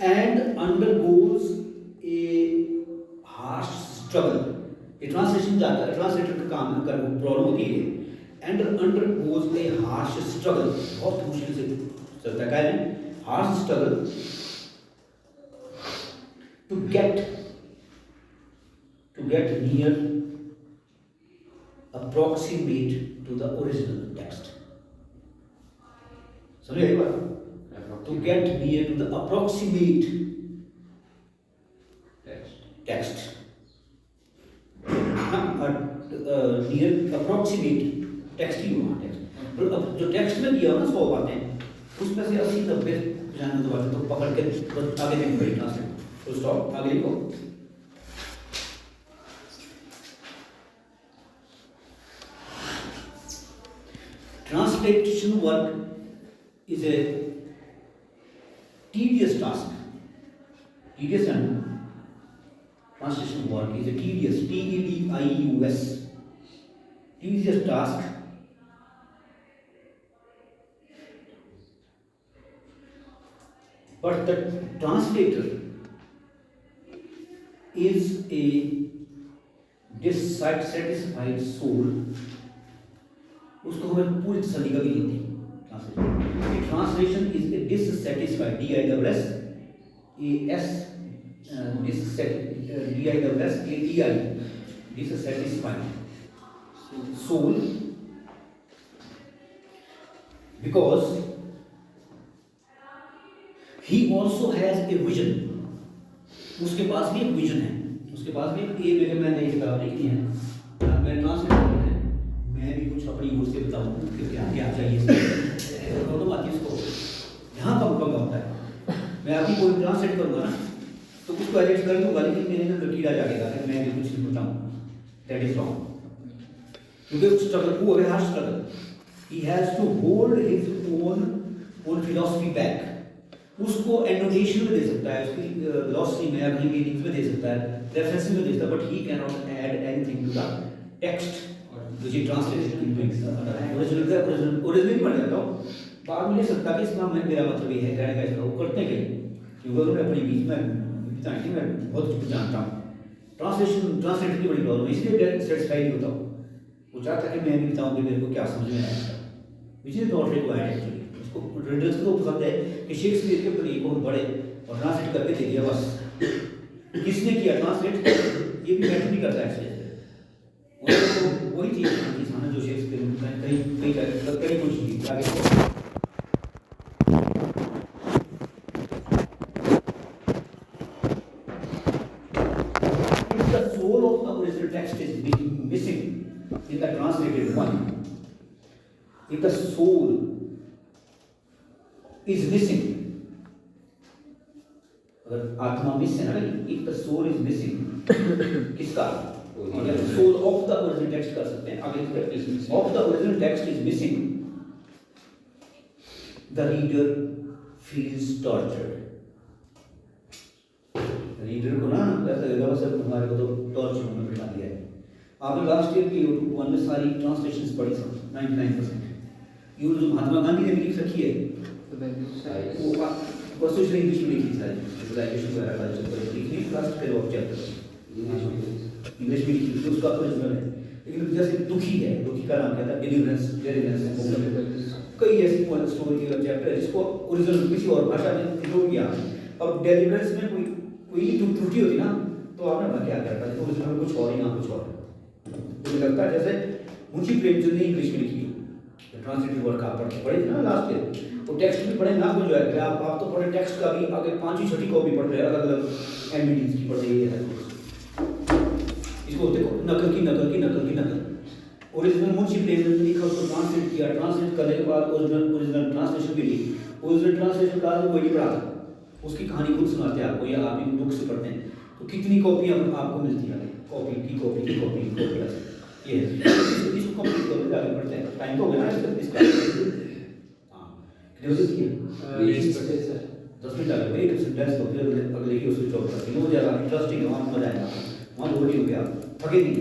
and undergoes a harsh struggle। ये ट्रांसलेशन जाता है, ट्रांसलेटर का काम है, प्रॉब्लम होती है, and undergoes a harsh struggle, बहुत मुश्किल से चलता है। क्या है? harsh struggle to get near, approximate to the original text। समझे एक बार? To get near to the approximate text, near approximate text ही हुआ text। जो टेक्स्ट में दिया हो ना 100 बातें, उसमें से 80-90 बातें तो पकड़ के आगे देखो बड़ी ट्रांसलेट। तो स्टॉप, आगे लिखो। Translation work is a tedious task, tedious and Translation work is a tedious, T-E-D-I-U-S, tedious task. But the translator is a dissatisfied soul. उसको हमें पूरी तसल्ली कभी नहीं होती translation. Translation is a dissatisfied, D-I-S-S-A-S, D-I-S-S-A-T-I, dissatisfied soul, because he also has a vision. उसके पास भी एक विजन है, उसके पास भी ये मैंने ये किताब लिखी है, मैं ट्रांसलेट कर रहा हूँ, मैं भी कुछ अपनी ओर से बताऊँ कि क्या क्या चाहिए प्रॉब्लम आती है उसको, यहाँ कम कम होता है। मैं अभी कोई ट्रांसलेट करूँगा ना तो उसको एडिट कर दूँगा, लेकिन मेरे अंदर कीड़ा जाएगा कि मैं भी कुछ नहीं बताऊँ, दैट इज रॉन्ग। क्योंकि स्ट्रगल वो है hard struggle, he has to hold his own philosophy back. उसको एनोटेशन में दे सकता है, उसकी ग्लॉसरी में या कहीं मीनिंग्स में दे सकता है, रेफरेंस में दे सकता है, but he can not add anything to the text which he translated into original बन जाता हूँ। बाद में ले सकता कि इसका मेरा मतलब ये है, कहने का इसका वो करते गए, क्योंकि उन्होंने अपनी बीच में बताएंगे मैं बहुत कुछ जानता हूँ। ट्रांसलेटर की बड़ी प्रॉब्लम, इसलिए सेटिस्फाइड होता हूँ। वो चाहता कि मैं भी बताऊँ कि मेरे को क्या समझ में आया, which is not required actually. उसको रीडर्स को पसंद है कि शेक्सपियर के प्ले को बड़े और ट्रांसलेट करके दे दिया बस। किसने किया ट्रांसलेट, ये भी मैटर नहीं करता एक्चुअली। वही चीज़ है जो शेक्सपियर में कहीं कुछ आगे if the soul of the original text is missing in the translated one, if the soul is missing, अगर आत्मा मिस है ना, if the soul is missing, किसका? soul of the original text कर सकते हैं आगे, of the original text is missing, the reader feels tortured. Reader को ना ऐसा लगेगा बस हमारे को तो टॉर्चर में बिठा दिया है। आपने लास्ट ईयर की यूट्यूब वन में सारी ट्रांसलेशंस पढ़ी सब 99%। ये जो महात्मा गांधी ने लिख रखी है वो परसों से इंग्लिश में लिखी सारी सिविलाइजेशन वगैरह का जो लिखनी लास्ट के वो चैप्टर इंग्लिश में लिखी थी, उसका ओरिजिनल है। लेकिन जैसे दुखी है, दुखी का नाम क्या था, डिलीवरेंस है। कई ऐसी स्टोरी के चैप्टर है जिसको ओरिजिनल किसी और भाषा में लिखो गया। अब डिलीवरेंस में कोई त्रुटि होती ना तो आपने क्या करता है, तो ओरिजिनल कुछ और ही ना कुछ और। मुझे लगता है जैसे मुंशी प्रेमचंद ने इंग्लिश में लिखी ट्रांसलेटेड वर्क आप पढ़े थे ना लास्ट ईयर, वो टेक्स्ट भी पढ़े ना कुछ है, आप तो पढ़े टेक्स्ट का भी आगे 5वीं 6वीं कॉपी पढ़ रहे हैं, अलग अलग एमबीडीज की पढ़ रही है। इसको देखो नकल की ओरिजिनल मुंशी प्रेमचंद ने लिखा, उसको ट्रांसलेट किया, ट्रांसलेट करने के बाद ओरिजिनल ट्रांसलेशन भी ली। ओरिजिनल ट्रांसलेशन का कोई नहीं पढ़ाता, उसकी कहानी खुद सुनाते हैं आपको, या आप इन बुक से पढ़ते हैं तो कितनी कॉपी आपको मिलती है, कॉपी ये इसको कंप्लीट करो, आगे बढ़ते हैं। टाइम तो हो गया ना इसका, हाँ कितने बजे की 10 मिनट आगे भाई, सेंटेंस तो फिर अगले की उसको चौक करते हैं, वो ज़्यादा इंटरेस्टिंग है, वहाँ मजा आएगा, वहाँ बोल हो गया थके नहीं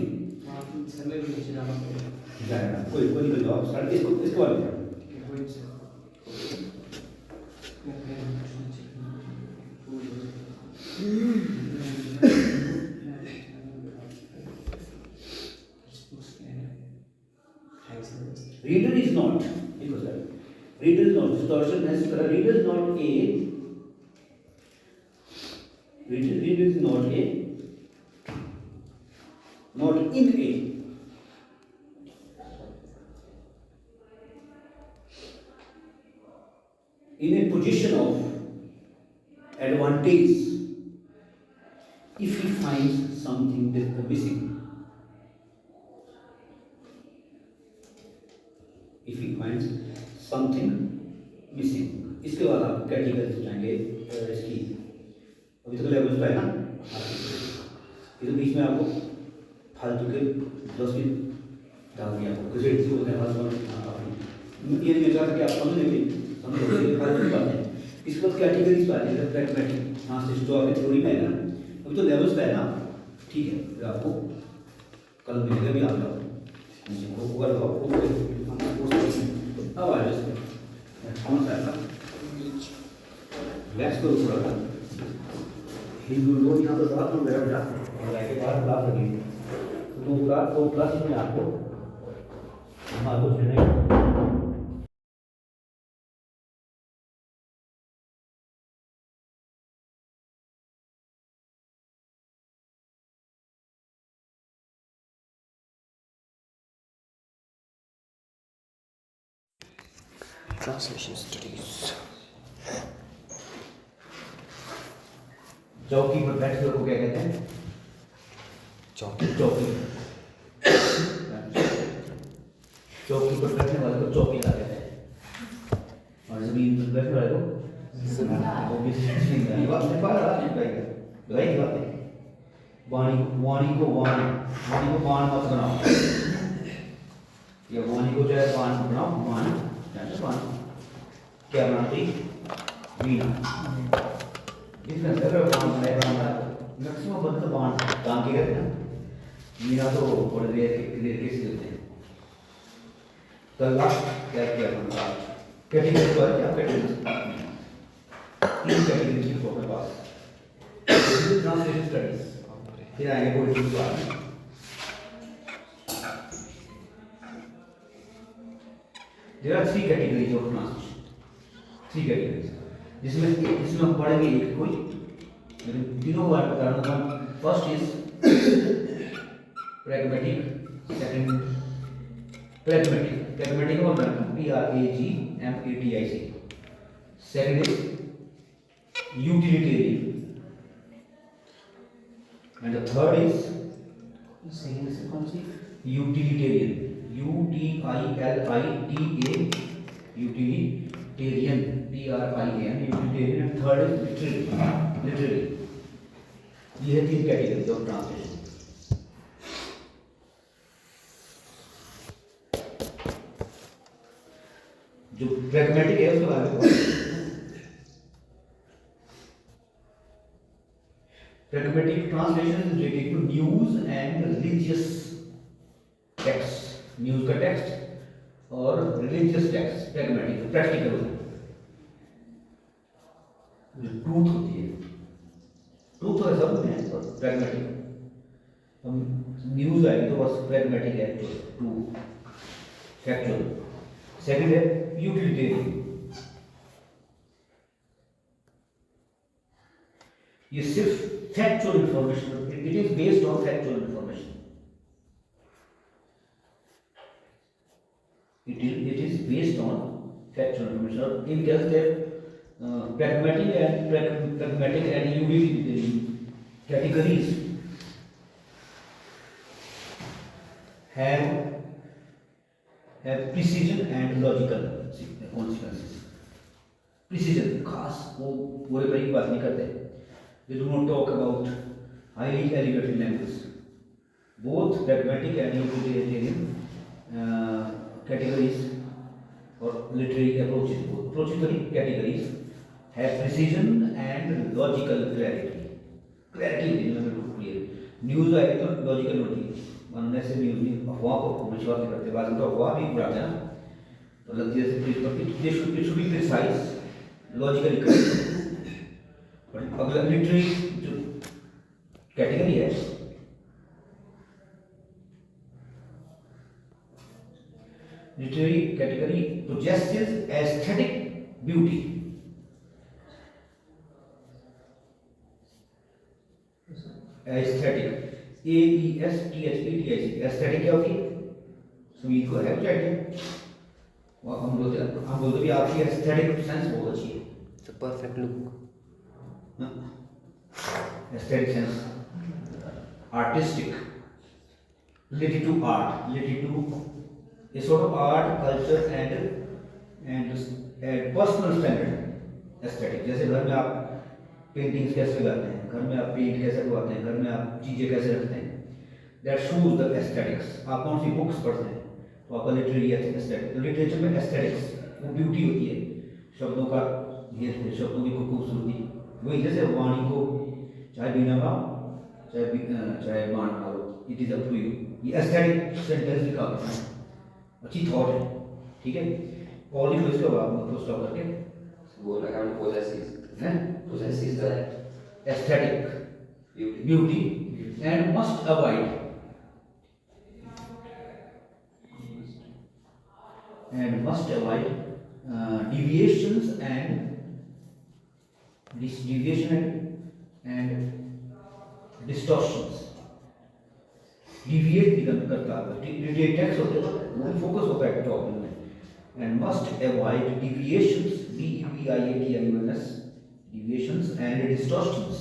जाएगा कोई निकल जाओ स्टार्ट इसको वाले reader is not, because reader is not, distortion has reader is not a reader is not in a position of advantage if he finds something missing. If he finds something missing, इसके बाद आप categories जाएंगे इसकी, अभी तक level पे है ना, ये तो बीच में आपको फालतू के फिलॉसफी डाल दिया, ग्रेड सी होते हैं ये नहीं चाहता कि आप समझ लेंगे, समझ फालतू की बात है। इसके बाद कैटेगरीज पे आ जाएगा, प्रैग्मेटिक ट्रांसलेशन जो आपकी थ्योरी में है ना, अभी तो लेवल्स पे है ना, ठीक है, फिर आपको कल मिलेगा भी, आप जाओ गूगल अब आ जाए कौन सा है रिलैक्स करो थोड़ा सा। हिंदू लोग यहाँ पर रात में बैठ जाते हैं और लाइट के बाहर क्लास लगी है, तो दो क्लास में आपको हमारे को छेड़ने Translation studies. चौकी पर बैठे लोग को क्या कहते हैं? Chalky. चौकी चौकी पर बैठने वाले को चौकीदार कहते हैं, और जमीन पर बैठने वाले को ये बात नहीं लगाई बात है। वाणी वाणी को बाण मत बनाओ, या वाणी को चाहे बाण बनाओ, बाण क्या बनाती? वीणा। इसमें अगर बाण बनाए मैक्सिमम बंद तो बाण काम की करते हैं, वीणा तो थोड़ी देर के से होते हैं। तो लास्ट क्या किया अपना कैटेगरी पर क्या कैटेगरी तीन कैटेगरी की अपने पास ट्रांसलेशन स्टडीज, फिर आएंगे पोइट्री के बारे में। There are three categories of translation. Three categories. जिसमें हम पढ़ेंगे एक कोई तीनों बार बता रहा हूँ। First is pragmatic, second pragmatic का मतलब PRAGMATIC, second is utilitarian, and the third is utilitarian, utilitarian, utilitarian, utilitarian, and third is literary. ये है तीन कैटेगरी ऑफ ट्रांसलेशन। जो प्रैग्मेटिक है उसके बारे में pragmatic translation is related to news and religious text, news का टेक्स्ट और रिलीजियस टेक्स्ट प्रैग्मेटिक प्रैक्टिकल होता है। जो ट्रूथ होती है, ट्रूथ तो सब में है पर प्रैग्मेटिक, हम न्यूज आएगी तो बस प्रैग्मेटिक है, ट्रू फैक्चुअल। सेकंड है यूटिलिटेरियन, ये सिर्फ factual information, it is based on factual information, it is based on factual information. In case that pragmatic and utilitarian categories have precision and logical consequences. Precision खास वो पूरे पर की बात नहीं करते, they do not talk about highly elevated language. Both pragmatic and utilitarian categories or literary approaches to the categories have precision and logical clarity. Clarity is clear. News आए तो logical होती है, वरना से न्यूज़ नहीं, अफवाह को विश्वास नहीं करते, बाद में तो अफवाह भी उड़ाते हैं ना, तो लगती है it should be precise, logically correct. पर अगला literary जो category है, literary category possesses aesthetic beauty. Aesthetic, AESTHETIC, aesthetic क्या होती है? सुमीत को है कुछ आइडिया? हम बोलते भी आपकी aesthetic सेंस बहुत अच्छी है। The perfect look. Aesthetic sense, artistic, related to art, related to a sort of art, culture and personal standard aesthetic. जैसे घर में आप पेंटिंग्स कैसे लगाते हैं, घर में आप पेंट कैसे करवाते हैं, घर में आप चीज़ें कैसे रखते हैं, that shows the aesthetics. आप कौन सी बुक्स पढ़ते हैं तो आपका लिटरेरी एस्थेटिक्स, लिटरेचर में एस्थेटिक्स वो ब्यूटी होती है, शब्दों का ये शब्दों की खूबसूरती, वही जैसे वाणी को चाहे बीना बनाओ चाहे मान लो, it is up to you. ये एस्थेटिक सेंटेंस लिखा हुआ है, अच्छी थॉट है, ठीक है। और लिखो इसके बाद मतलब स्टॉप करके वो लगा हम possesses हैं the aesthetic beauty. beauty and must avoid deviations and distortions। Deviate भी करता है, डिटेक्ट होते हैं, फोकस होता है टॉपिक में। And must avoid deviations, DEVIATIONS, deviations and distortions।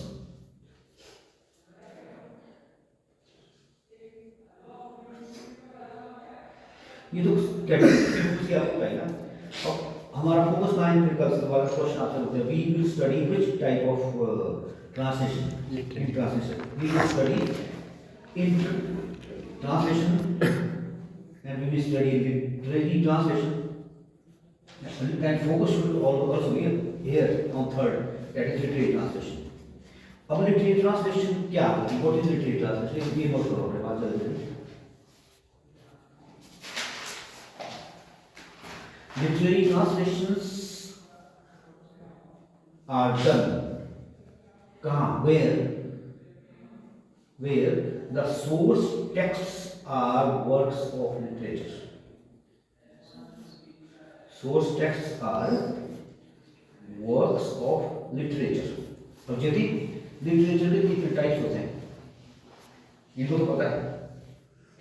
ये तो कैटेगरी आपको है ना। अब हमारा फोकस लाइन फिर कल वाला क्वेश्चन आपसे होता है, we will study which type of translation in translation. We will study in translation and we will study literary translation, and focus should also be here on third, that is literary translation। अब literary translation क्या है? What is literary translation? ये note करो, बात चलते हैं। Literary translations are done कहाँ? Where the source texts are works of literature। Source texts are works of literature। और यदि लिटरेचर के कितने टाइप्स होते हैं इनको तो पता है,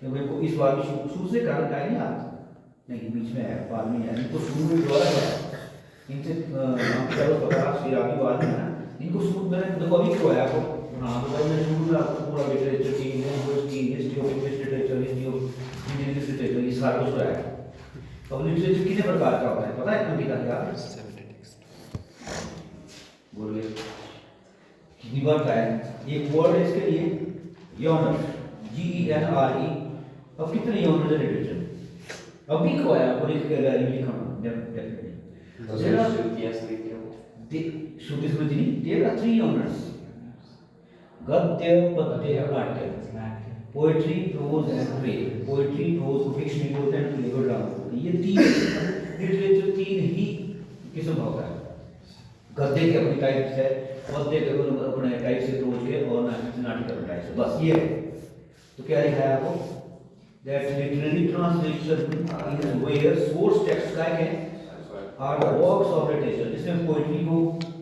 क्योंकि को इस बार भी शुरू से कारण का नहीं आता, नहीं बीच में है, बाद में है, इनको शुरू में द्वारा है, इनसे चलो पता फिर आगे बाद में है ना, इनको शुरू मैंने देखो अभी क्यों है आपको। हाँ तो भाई मैं शुरू में आपको पूरा लिटरेचर की, लैंग्वेज की, history of English literature, history of Indian literature, ये सारा कुछ है। अब लिटरेचर कितने प्रकार का होता है पता है? कविता क्या बोलिए कितनी बार का है? एक वर्ड है इसके लिए यॉनर, GENRE। अब कितने यॉनर है लिटरेचर? अब भी खोया आपको लिख के लिखा डेफिनेटली श्रुति स्मृति नहीं, देयर आर 3 यॉनर्स, गद्य पद्य नाट्य, poetry prose and play. Poetry prose fiction बोलते हैं, प्ले को ड्रामा, ये 3 लिटरेचर 3 ही किस्म होता है। गद्य के अपनी टाइप है, पद्य के अपने टाइप से, प्रोज के, और नाट्य के टाइप से, बस ये है। तो क्या लिखा है आपको? That literary translation is where source text का है are the works of literature. जिसमें पोएट्री हो,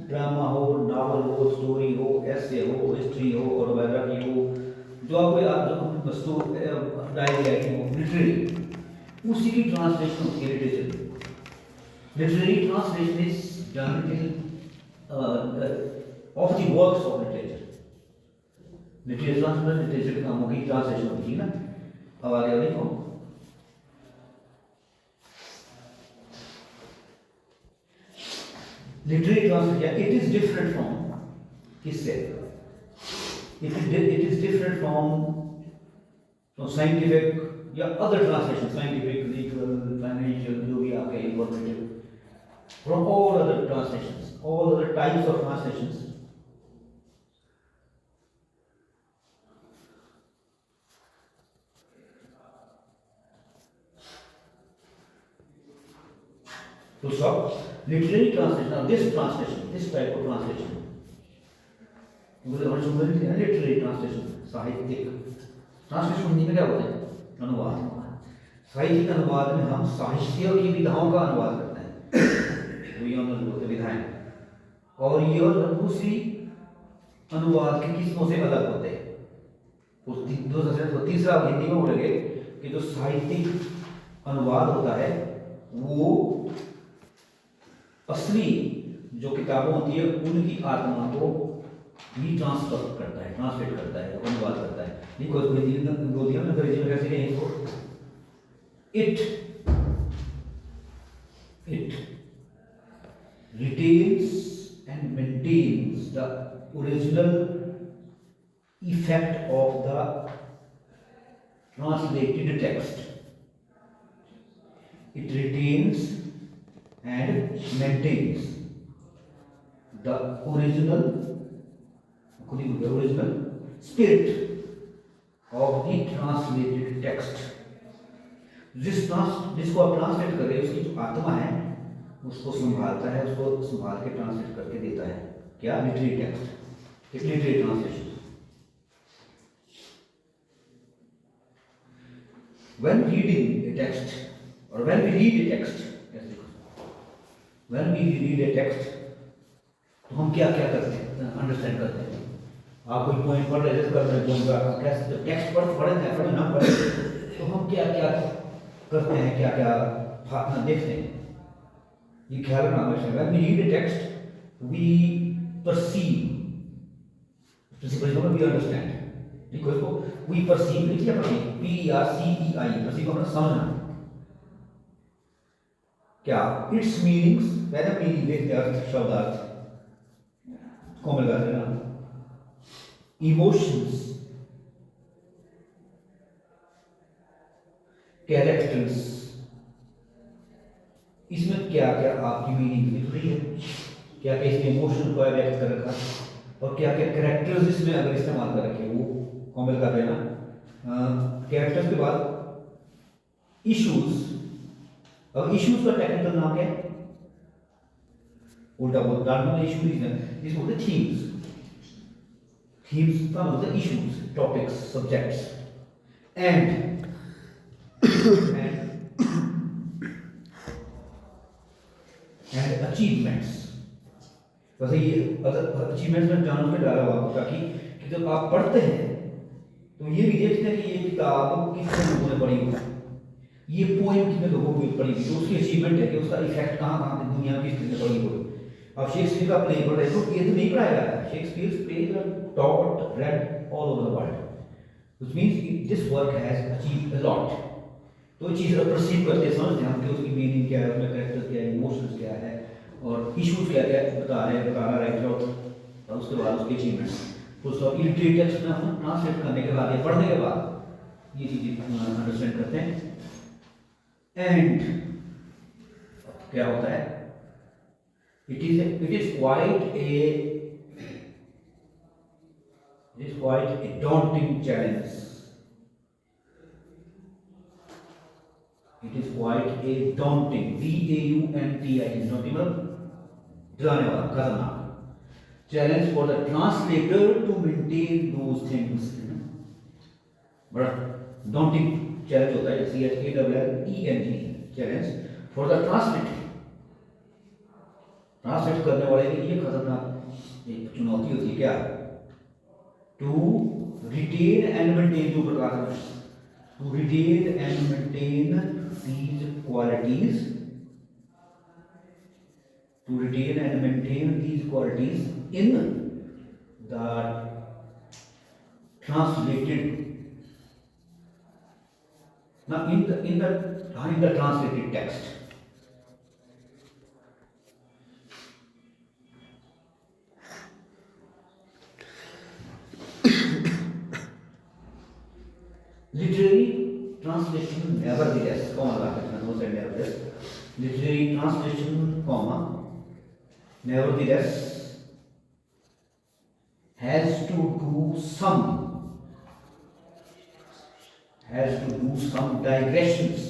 ड्रामा हो, नावल हो, स्टोरी हो, एसे हो, हिस्ट्री हो, ऑटोबायोग्राफी हो, जो आपको वस्तु डायरी राइटिंग हो, लिटरेरी, उसी की ट्रांसलेशन होती है literature. Literary translation is done in of the works of literature. Literature translation literature के कामों की ट्रांसलेशन होती है ना। अब आगे देखो, literary translation it is different from, किससे? it is different from scientific या other translation, scientific, legal, financial, जो भी आपके informative, from all other translations, all other types of translations। To stop literary translation, now this translation, this type of translation, literary translation, साहित्यिक translation Hindi में क्या बोलते हैं? अनुवाद। साहित्यिक अनुवाद में हम साहित्य की विधाओं का अनुवाद करते हैं, वो यौन बोलते विधाएं, और ये दूसरी अनुवाद की किस्मों से अलग होते हैं। उस तीसरा हिंदी में बोलेंगे कि जो साहित्यिक अनुवाद होता है वो असली जो किताबें होती है उनकी आत्मा को भी ट्रांसफर करता है, ट्रांसलेट करता है, अनुवाद करता है। ये कोई अंग्रेजी में कैसे कहें इसको? It retains and maintains the original effect of the translated text। It retains and maintains the original spirit of the translated text. जिसको आप ट्रांसलेट कर रहे हैं उसकी जो आत्मा है उसको संभालता है, उसको संभाल के ट्रांसलेट करके देता है। क्या? Literary text, literary translation. When reading a text or when we read a text, when we read a text, तो हम क्या क्या करते हैं, अंडरस्टैंड करते हैं। आप कोई पॉइंट पढ़ रहे कर रहे जो कैसे टेक्स्ट पढ़े ना पढ़े तो हम क्या क्या करते हैं, क्या क्या देखते हैं, ये ख्याल रखना आवश्यक है। When we read a text, we perceive, we understand। देखो इसको we perceive लिखिए पढ़िए, PERCEI, perceive अपना समझना। क्या? Its meanings, पहला मीनिंग देखते अर्थ, शब्दार्थ कोमल कर रहे ना, इमोशंस, कैरेक्टर्स, इसमें क्या क्या आपकी मीनिंग लिख रही है, क्या क्या इसमें इमोशन को व्यक्त कर रखा और क्या क्या कैरेक्टर्स इसमें अगर इस्तेमाल कर रखे वो कॉमल कर रहे ना। कैरेक्टर्स के बाद इश्यूज। अब इश्यूज का टेक्निकल नाम क्या है? उल्टा बोल डालना इश्यूज है, इसको बोलते हैं थीम्स। थीम्स का मतलब issues, topics, subjects and achievements. वैसे ये अचीवमेंट्स में जानने में डाला हुआ ताकि कि जब आप पढ़ते हैं तो ये भी देखते हैं कि ये किताब कितने लोगों ने पढ़ी होगी, ये पोएम कितने लोगों ने पढ़ी हुई, तो उसकी अचीवमेंट है कि उसका इफेक्ट कहाँ कहाँ पे दुनिया में किसने पढ़ी हुई। अब शेक्सपियर का प्ले पढ़ रहे हो तो ये तो नहीं पढ़ाया जा रहा है। Shakespeare's plays are taught, read all over the world, which means this work has achieved a lot। तो चीज़ परसीव करते हैं, समझते हैं हम कि उसकी मीनिंग क्या है, उसमें कैरेक्टर क्या है, इमोशंस क्या है और इश्यूज क्या क्या बता रहा राइटर और उसके बाद उसकी अचीवमेंट्स। तो सब लिटरेरी टेक्स्ट में हम ट्रांसलेट करने के बाद या पढ़ने के बाद ये चीज़ें अंडरस्टैंड करते हैं। एंड क्या होता है? It is quite a daunting challenge। It is quite a daunting, DAUNTING, daunting मतलब डराने वाला, खतरनाक challenge for the translator to maintain those things। बड़ा daunting challenge होता है, CHALLENG challenge for the translator, translate करने वाले के लिए खतरनाक एक चुनौती होती है। क्या? To retain and maintain, जो प्रकार है, to retain and maintain these qualities, to retain and maintain these qualities in the translated, now in the translated text। Literary translation nevertheless, literary translation, nevertheless has to do some digressions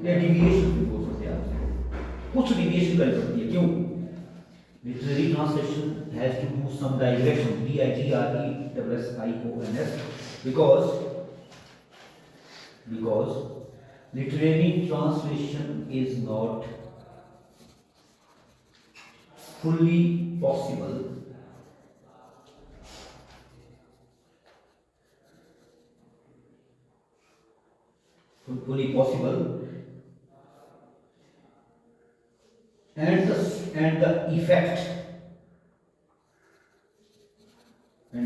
या deviations भी बोल सकते हैं आप, कुछ deviation कर सकती है। क्यों? Literary translation has to do some digression, DIGRESSIONS, because literary translation is not fully possible and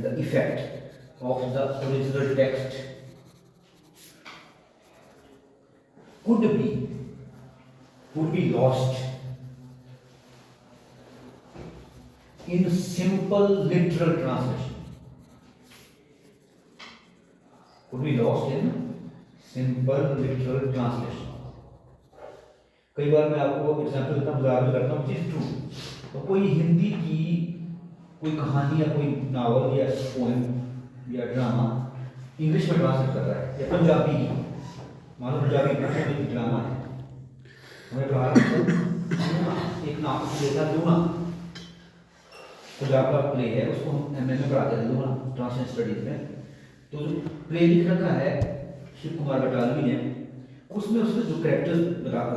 the effect of the original text could be lost in simple literal translation, कई बार मैं आपको एग्जाम्पल देता हूँ, मजाक में करता हूँ, चीज ट्रू। तो कोई हिंदी की कोई कहानी या कोई नावल या पोएम या ड्रामा इंग्लिश में ट्रांसलेट कर रहा है या पंजाबी की, मान लो पंजाबी भाषा में ड्रामा है, हमें पढ़ा एक नाम लेता लूना, पंजाब का प्ले है, उसको हम एमए में पढ़ाते हैं लूना ट्रांसलेट स्टडीज में। तो जो प्ले लिख रखा है शिव कुमार बटालवी ने, उसमें उसने जो कैरेक्टर्स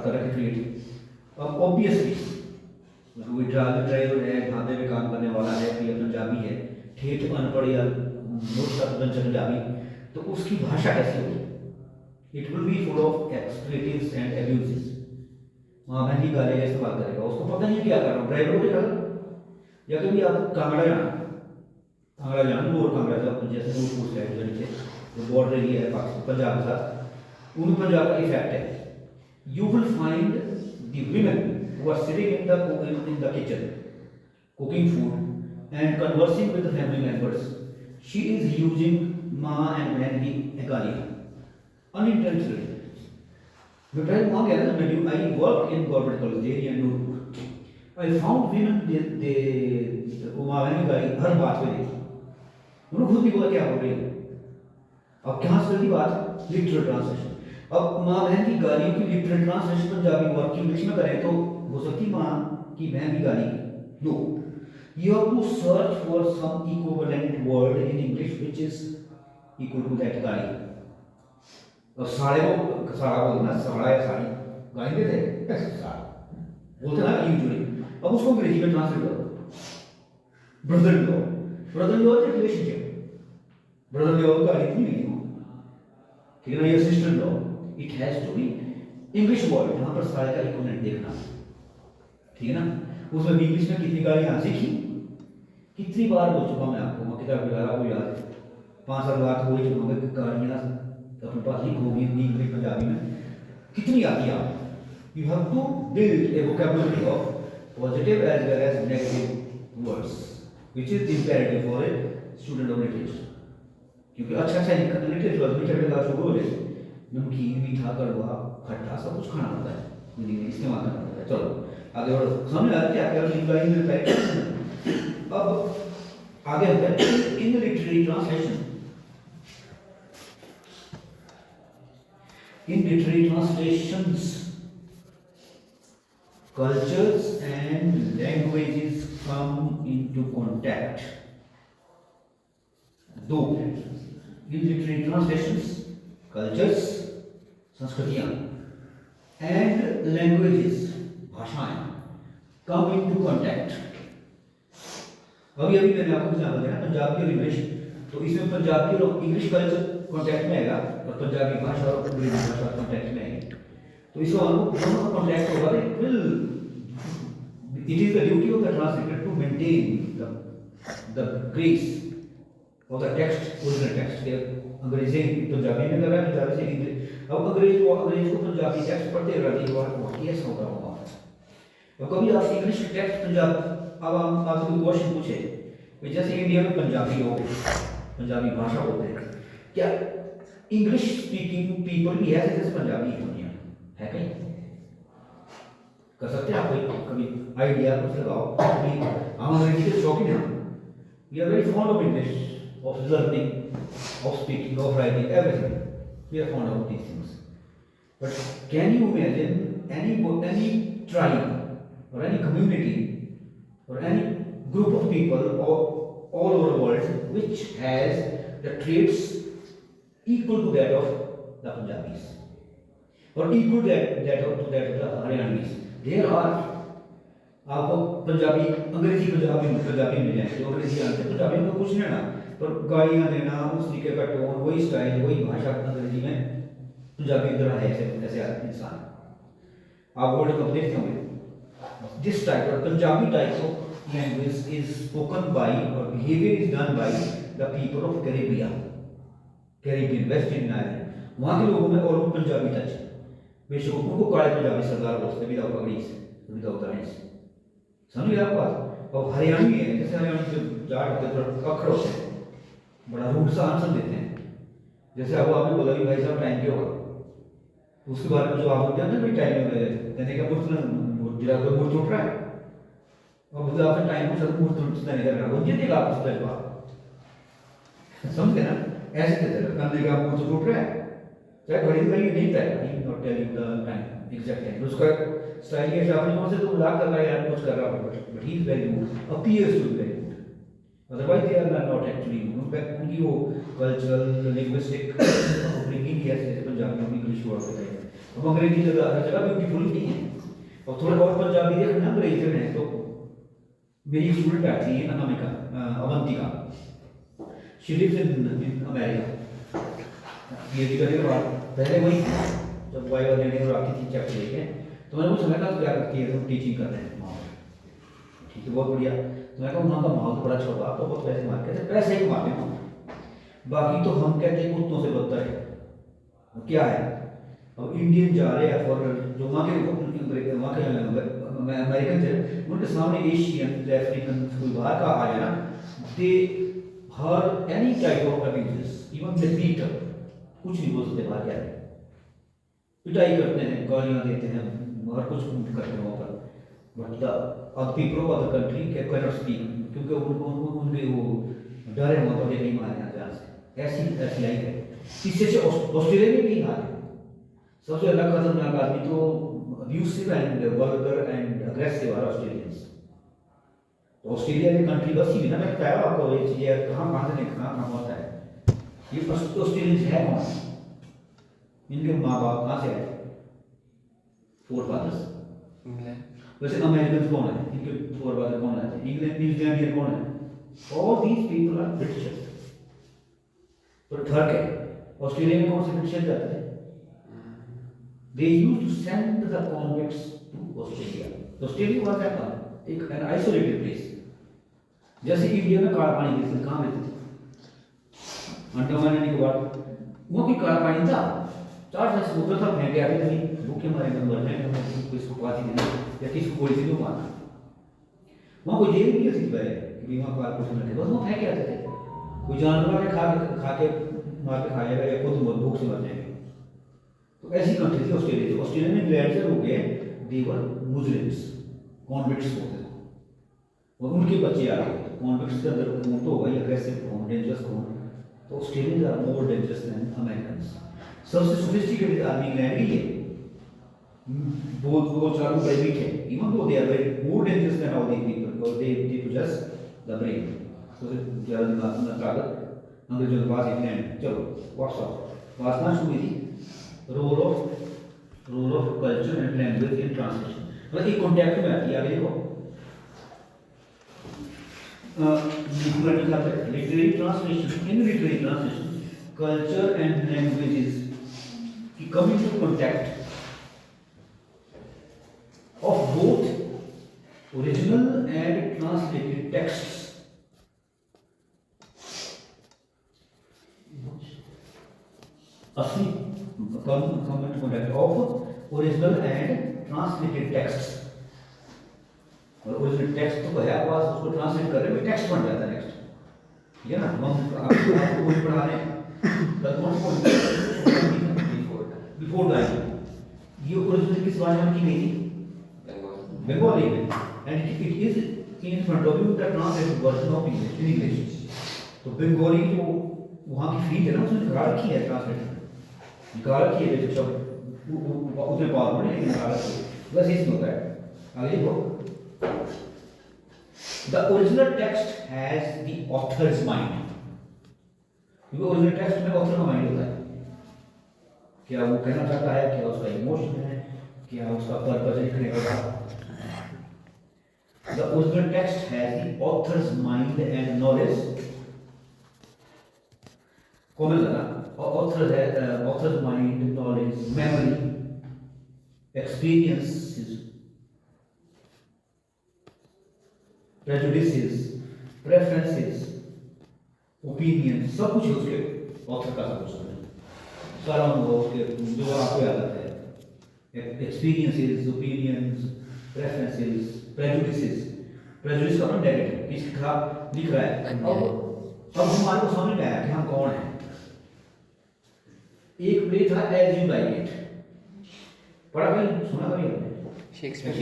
कर रखे क्रिएटिव, अब ऑब्वियसली कोई ड्राइवर है, ढाबे में काम करने वाला है, या पंजाबी है, ठेठ अनपढ़ या पंजाबी, तो उसकी भाषा कैसी होगी? It will be full of expletives and abuses. वहाँ महंगी गाली का इस्तेमाल करेगा, उसको पता नहीं क्या कर रहा हूँ, ड्राइवर को देखा। या कभी आप कांगड़ा जाना लोअर कांगड़ा का जैसे नूरपुर साइड नीचे जो बॉर्डर एरिया है पाकिस्तान पंजाब के साथ, उन पंजाब का इफेक्ट है। You will find the women who are sitting in the kitchen cooking food and conversing with the family members. She is using ma and महंगी गाली unintentionally. But I worked in government college there in Nurpur. I found women they महंगी गाली हर बात पे देखी, उन्होंने खुद भी बोला क्या बोल रही है। अब कहाँ से चलती बात? Literal translation. अब माँ बहन की गालियों की लिटरल ट्रांसलेशन पंजाबी वर्ड की इंग्लिश में करें तो हो सकती माँ की बहन की गाली। No, you have to search for some equivalent word in English which is equal to that गाली। अब साड़े को साड़ा बोलना, साड़ा या साड़ी गाली देते हैं, साड़ा बोलते ना यूजुअली। अब उसको अंग्रेजी में ट्रांसलेट करो, ब्रदर इन लॉ एक रिलेशनशिप, ब्रदर इन लॉ गाली नहीं मिली, ठीक है ना, ये sister law, it has to be English word, यहाँ पर सारे का इक्विवेलेंट देखना, ठीक है ना। उसमें इंग्लिश में कितनी गालियाँ सीखी, कितनी बार बोल चुका मैं आपको, मैं किताब वगैरह आपको याद है 5-7 बार बोल चुका हूँ कि गालियाँ अपने पास लिखो हिंदी इंग्लिश पंजाबी में कितनी आती है। You have to build a vocabulary of positive as well as negative words which is imperative for a student of literature, क्योंकि अच्छा लिटरेचर मीठा मीठा शुरू हो जाए, नमकीन मीठा कड़वा खट्टा सब कुछ खाना होता है, हिंदी में इस्तेमाल करना होता है। चलो आगे बढ़ो, समझ आ क्या क्या लिंग्वाई में पैक। अब आगे होता है in literary translation. In literary translations, cultures and languages come into contact. दो, in literary translations, cultures, संस्कृतियाँ, and languages, भाषाएं, come into contact. अभी मैंने आपको एग्जाम्पल दिया पंजाबी और इंग्लिश, तो इसमें पंजाबी और इंग्लिश कल्चर कॉन्टैक्ट में आएगा और पंजाबी भाषा और अंग्रेजी भाषा कॉन्टैक्ट में आएगी, तो इसको दोनों का कॉन्टैक्ट होगा। It is the duty of the translator to maintain the grace of the text, original text. अंग्रेजी पंजाबी में कर रहा है, पंजाबी से इंग्लिश, अब अंग्रेज को पंजाबी टेक्स्ट पढ़ते रहते हैं, कैसा होगा वहाँ। और कभी आप इंग्लिश टेक्स्ट पंजाब, अब हम आपसे कोई क्वेश्चन पूछे, जैसे इंडिया में पंजाबी लोग, पंजाबी भाषा बोलते हैं, क्या इंग्लिश स्पीकिंग पीपल भी है जैसे पंजाबी दुनिया है कहीं? कर सकते हैं आप कोई कभी आइडिया कुछ लगाओ? हम अंग्रेजी के शौकीन हैं, we are very fond of English, of learning, of speaking, of writing, everything, we are fond of these things. But can you imagine any tribe और any community or any group of people all over the world which has the traits equal to that of the Punjabis or equal to that of the Haryanvis? There are आपको पंजाबी अंग्रेजी पंजाबी मिल जाएंगे, तो अंग्रेजी आते पंजाबी में कुछ नहीं ना, पर गालियाँ देना, उस तरीके का टोन, वही स्टाइल, वही भाषा अंग्रेजी में, पंजाबी की तरह है ऐसे इंसान। आप वर्ल्ड कप देखते होंगे, this type of Punjabi type of language is spoken by or behavior is done by the people of Caribbean, West Indian Island। वहाँ के लोगों में और पंजाबी टच, बेशक उनको काले पंजाबी सरदार बोलते विदाउट पगड़ी से, विदाउट ताने से, समझिए आप बात। और हरियाणवी है, जैसे हरियाणवी जो जाट होते हैं अखड़ होते हैं, बड़ा रूट सा आंसर देते हैं, जैसे अब आपने बोला कि भाई साहब टाइम क्या होगा, उसके बारे में जो आप बोलते हैं ना भाई टाइम देने का जिला को मूर्त उठ रहा है, और मतलब आपने टाइम को सब मूर्त देने का रहा, वो ये देगा आपको जवाब समझ गए ना, ऐसे कहते हैं कंधे का मुंह तो टूट रहा है, चाहे घड़ी में ये नहीं तय, he not telling the time exact time, उसका स्टाइल ये आपने से तो मजाक कर रहा है यार, कुछ कर रहा है, but he is very good, appears to be very good, otherwise they are not actually good, उनकी वो कल्चरल लिंग्विस्टिक अपब्रिंगिंग कैसे पंजाबी में इंग्लिश वर्ड होता है, अब अंग्रेजी जगह हर जगह ब्यूटीफुल नहीं है, और थोड़ा बहुत पंजाबी देखना अंग्रेजी में, तो मेरी स्टूडेंट आती है Anamika Avantika, she lives in America, PhD करने के बाद पहले वही जब वाई वाले ने आती थी चैप्टर लेके, तो मैंने पूछा था क्या करती है, तो टीचिंग कर रहे हैं माहौल, ठीक है बहुत बढ़िया, तो मैं कहूँ वहाँ का माहौल तो बड़ा अच्छा होगा, तो बहुत पैसे मारते थे, पैसे ही कमाते हैं, बाकी तो हम कहते हैं कुत्तों से बदतर है, क्या है, अब इंडियन जा रहे हैं और जो वहाँ के अमेरिकन थे, उनके सामने एशियन अफ्रीकन कोई बाहर का आ जाए ना, they hear any type of abuses, even they beat up, कुछ नहीं बोल सकते बाहर क्या है, पिटाई करते हैं, गालियाँ देते हैं, हर कुछ करते हैं वहाँ पर, but the other people of other country can not speak, क्योंकि उनके वो डर है वहाँ पर नहीं मारे जाने से, ऐसी लाइफ है, इससे से ऑस्ट्रेलिया में भी हाल है, सबसे अलग खतरनाक आदमी तो abusive and vulgar and aggressive are Australians, तो ऑस्ट्रेलिया की कंट्री बस ही ना, मैं बताया आपको ये चीज़ें कहाँ से नहीं कहाँ होता है, ये ऑस्ट्रेलियंस है कौन, इनके माँ बाप कहाँ से आए, फोर फादर्स, वैसे अमेरिकन कौन है, इनके फोर फादर कौन है, इंग्लैंड न्यूजीलैंडियन कौन है, all these people are Britishers, पर फर्क है, ऑस्ट्रेलिया में कौन से ब्रिटिशर्स जाते थे, they used to send the convicts to Australia, Australia was an isolated place, जैसे इंडिया में काला पानी देते थे, कहाँ देते थे, अंडमान एंड निकोबार, वहाँ कोई काला पानी था, 4 से समुद्र था, फेंके आते थे, भूखे मारे मर रहे, किसको पाती नहीं, या किसको गोली से नहीं मारना, वहाँ कोई जेल नहीं थी कि वहाँ काला कुछ नहीं, बस वहाँ फेंके आते थे, कोई जानवर ने खा के मार के खाएगा या खुद भूख से मर जाएंगे, तो ऐसी कंट्री थी ऑस्ट्रेलिया, ऑस्ट्रेलिया में ग्लैडिएटर हो गए, दे वर मुस्लिम्स, कॉन्विक्ट्स होते थे, और उनके बच्चे आ रहे थे, कॉन्विक्ट्स के अंदर खून तो होगा ही, अग्रेसिव खून, डेंजरस खून, तो Australians are more dangerous than Americans, सबसे सोफिस्टिकेटेड आर्मी इंग्लैंड की है, बहुत चालू बड़े वीक है, even though they are very more dangerous than all the people, because they possess the brain, तो ज्यादा दिमाग में ताकत अंग्रेजों के पास इंग्लैंड, चलो व्हाट्सअप बात ना शुरू थी, role of culture and language in translation, मतलब एक कॉन्टेक्ट में आती है, आगे देखो literary translation, in literary translation culture and languages की come into contact of both original and translated texts, असली come into contact of original and translated texts, और ओरिजिनल टेक्स्ट तो है आपके पास, उसको ट्रांसलेट कर रहे हैं, टेक्स्ट बन जाता है नेक्स्ट, ठीक है ना, हम आपको कोई पढ़ा रहे हैं, बिफोर टाइम, ये ओरिजिनल किस भाषा में की गई थी, बंगाली में, and it is in front of you the translated version of English, तो बंगाली जो वहाँ की फील्ड है ना, उसने निकाल रखी है ट्रांसलेशन, निकाल रखी है, जब उतने पावर में नहीं निकाल रखी, बस इसमें होता है, आगे देखो, the original text has the author's mind, क्योंकि ओरिजिनल टेक्स्ट में ऑथर का माइंड होता है, क्या वो कहना चाहता है, क्या उसका इमोशन है, क्या उसका पर्पस लिखने का, the original text has the author's mind and knowledge, common लगा, author's mind, knowledge, memory, experiences, prejudices, preferences, opinions, सब कुछ उसके ऑथर का सब कुछ सारा अनुभव उसके जो आपको याद आता है, experiences, opinions, preferences, prejudices, prejudice का मतलब नेगेटिव, किसका लिख रहा है, अब हमारे को समझ में आया कि हम कौन हैं, एक प्ले था एज यू लाइक इट, पढ़ा कहीं सुना कभी आपने, शेक्सपियर,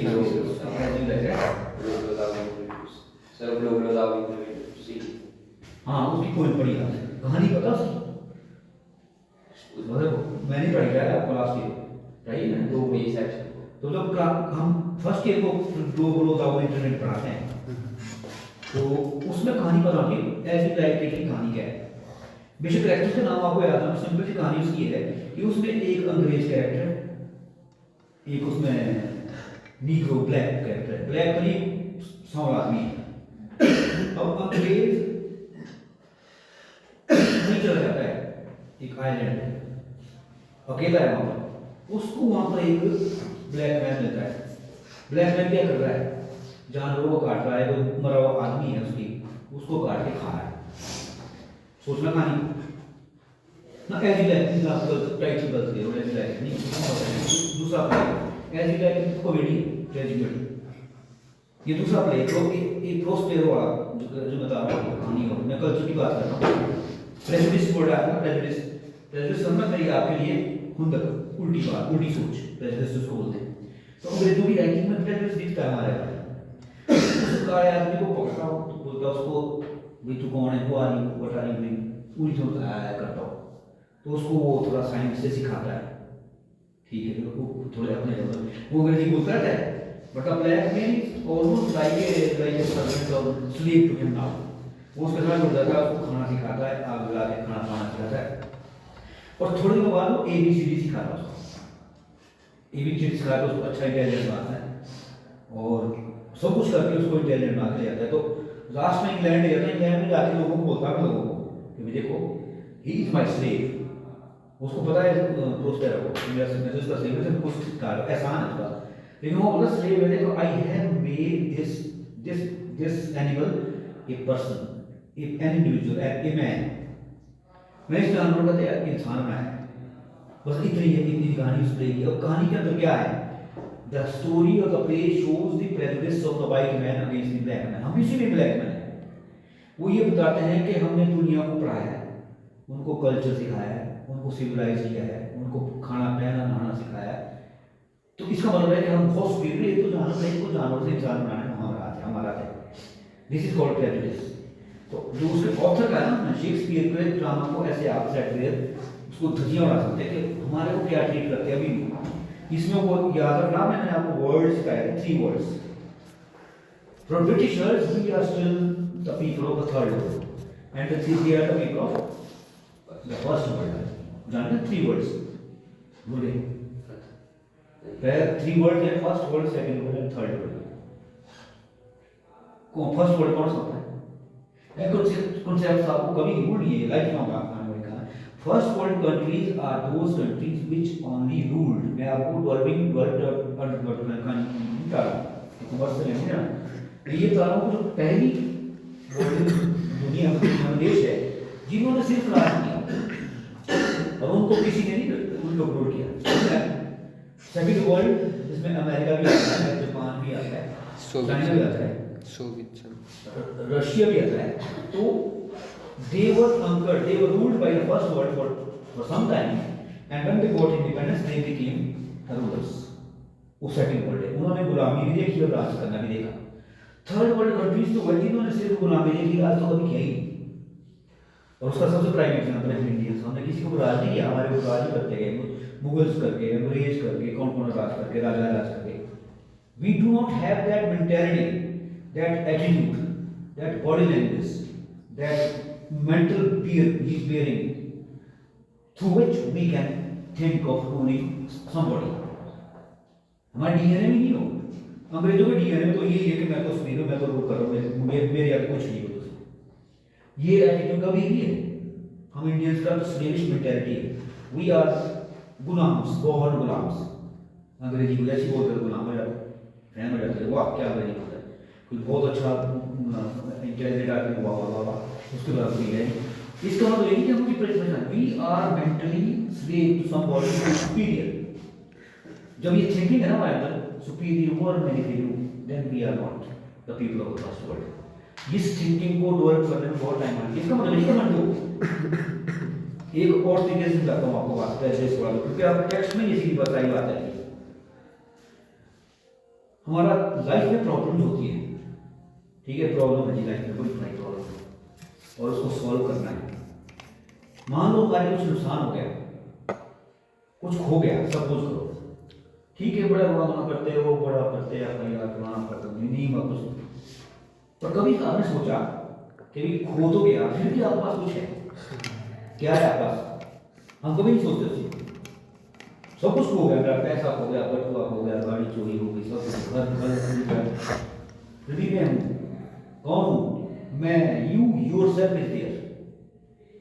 हाँ उसकी कोई पढ़ी आपने कहानी पता उसकी? मतलब मैंने पढ़ी है क्लास के राइट ना दो ये सेक्शन तो जब हम फर्स्ट ईयर को दो रोज आओ इंटरनेट पढ़ाते हैं तो उसमें कहानी पता होती है ऐसी लाइफ की कहानी क्या है। बेशक कैरेक्टर का नाम आपको याद है, सिंपल सी कहानी उसकी है कि उसमें एक अंग्रेज कैरेक्टर, एक उसमें नीग्रो ब्लैक कैरेक्टर, ब्लैक करीब 100 आदमी है। अब अंग्रेज नहीं चला जाता है एक आइलैंड, अकेला है वहां पर, उसको वहां पर एक ब्लैक मैन मिलता है। ब्लैक मैन क्या कर रहा है, जानवरों को काट रहा है, कोई मरा हुआ आदमी है उसकी, उसको काट के खा रहा है। सोचना कहानी ना एज लाइक टाइटल गलत है और एज लाइक नहीं दूसरा play as like comedy tragedy, ये दूसरा प्ले तो एक प्रोस प्लेयर वाला जो बता रहा हूँ कहानी हो, मैं कल्चर की बात कर रहा हूँ। प्रेजुडिस बोल रहा है ना, प्रेजुडिस समझना चाहिए आपके लिए खुंदक, उल्टी बात, उल्टी सोच, प्रेजुडिस उसको बोलते हैं। तो अंग्रेजों की राइटिंग में प्रेजुडिस दिखता है हमारे उस काले आदमी को पकड़ा तो बोलता उसको भाई तू कौन है, वो आ रही बता रही नहीं पूरी तो करता हो, तो उसको वो थोड़ा साइंस से सिखाता है, ठीक है, तो वो थोड़े अपने वो अंग्रेजी बोलता है but a black man almost like a servant और स्लेव टू हिम नाउ। वो उसके साथ जुड़ जाता है, उसको खाना सिखाता है, आग जला के खाना खाना सिखाता है और थोड़ी देर बाद वो ABCD सिखाता है उसको, ABCD सिखाता है उसको, अच्छा इंटेलिजेंट बनता है और सब कुछ करके उसको इंटेलिजेंट बना के ले जाता है। तो लास्ट में इंग्लैंड ले जाता है, इंग्लैंड में जाके लोगों को बोलता है लोगों को कि देखो ही इज माई स्लेव, उसको पता है प्रोस्पेरो को मेरा मैं तो इसका स्लेव है, कुछ कर एहसान है उसका, लेकिन वो बोला स्लेव है देखो I have made this animal a person, an individual, a man, मैं इस जानवर का इंसान बनाया। बस इतनी है, इतनी कहानी उस प्ले की। और कहानी के अंदर क्या है, the story of the play shows the prejudice of the white man against the black man. हम इसी में ब्लैक मैन है, वो ये बताते हैं कि हमने दुनिया को पढ़ाया है, उनको कल्चर सिखाया है, उनको सिविलाइज किया है, उनको खाना पहना नहाना सिखाया है, तो इसका मतलब है कि हम बहुत सुपीरियर तो जानवर नहीं को जानवर से इंसान बनाने में हमारा है। This is called prejudice. तो जो उसके ऑथर का है ना, शेक्सपियर के ड्रामा को ऐसे आप सेट कर उसको धजियां उड़ा सकते हैं कि हमारे को क्या ट्रीट करते हैं। अभी इसमें वो याद रखना, मैंने आपको वर्ड्स सिखाए थे, 3 words. For Britishers we are still the people of the third world and the three are the people of the first world. जानते 3 वर्ड्स बोले, 3 वर्ड्स है, first world, second world and third world. First world कौन सा होता है? concepts आपको कभी भूल नहीं है, लाइफ लॉन्ग आपका America. First world countries are those countries which only ruled. मैं आपको वर्बिंग वर्ड का वर्ड से लेंगे ना, ये तारों को जो पहली दुनिया में देश है जिन्होंने सिर्फ राज किया और उनको किसी ने नहीं उन लोग रूल किया। सेकंड वर्ल्ड जिसमें अमेरिका भी आता है, जापान भी आता है, चाइना भी आता है, रशिया भी आता है। तो they were conquered, they were ruled by the first world for some time, and when they got independence they became the rulers। वो सेकंड वर्ल्ड है, उन्होंने गुलामी भी देखी और राज करना भी देखा। थर्ड वर्ल्ड कंट्रीज तो वही जिन्होंने सिर्फ गुलामी देखी, राज तो कभी किया ही नहीं। और उसका सबसे प्राइम एग्जांपल है इंडियंस, हमने किसी को राज नहीं किया, हमारे ऊपर राज ही करते गए, मुगल्स करके, अंग्रेज करके, कौन कौन राज करके, राजा राज करके। We do not have that mentality, that attitude, that body language, that mental bearing through which we can think of ruling somebody। हमारे डीएनए में नहीं हो। अंग्रेजों के डीएनए में तो ये है कि मैं तो सुनील हूं, मैं तो रूल कर रहा हूं, मेरे आगे कुछ नहीं हो। ये एटीट्यूड कभी भी है। हम इंडियंस का तो स्लेविश मेंटालिटी है, वी आर गुलाम्स, गॉड गुलाम्स। अंग्रेजी को ऐसी बोलकर गुलाम हो जाते, फैन हो जाते, वाह क्या अंग्रेजी बोलता है, कोई बहुत अच्छा इंटेलिजेंट आदमी, वाह वाह वाह, उसके बाद भी है। इसका मतलब ये कि हम presentation we are mentally slave to somebody superior. जब ये थिंकिंग है ना हमारे अंदर सुपीरियर वर्ड में लिखे हो, then we are not the people of the first world. इस थिंकिंग को डेवलप करने में बहुत टाइम लगता है। इसका मतलब ये मान लो एक और तरीके से बताता हूं आपको बात ऐसे थोड़ा, क्योंकि आप टेक्स्ट में ये सीधी बताई बात है। हमारा लाइफ में प्रॉब्लम्स होती है, ठीक है, प्रॉब्लम है जी लाइफ में, कोई प्रॉब्लम और उसको सॉल्व करना है। मान लो हमारे कुछ नुकसान हो गया, कुछ खो गया, सपोज करो, ठीक है, बड़ा रोना करते हो, बड़ा करते हैं, अपना याद रोना करते हो, नहीं वापस। पर कभी आपने सोचा कि भी खो तो गया, फिर भी आपके पास कुछ है, क्या है आपके पास? हम कभी नहीं सोचते उससे। सब कुछ खो गया, मेरा पैसा खो गया, बटुआ खो गया, गाड़ी चोरी हो गई, सब कुछ फिर भी मैं हूँ, कौन हूँ मैं? यू योरसेल्फ इज देयर,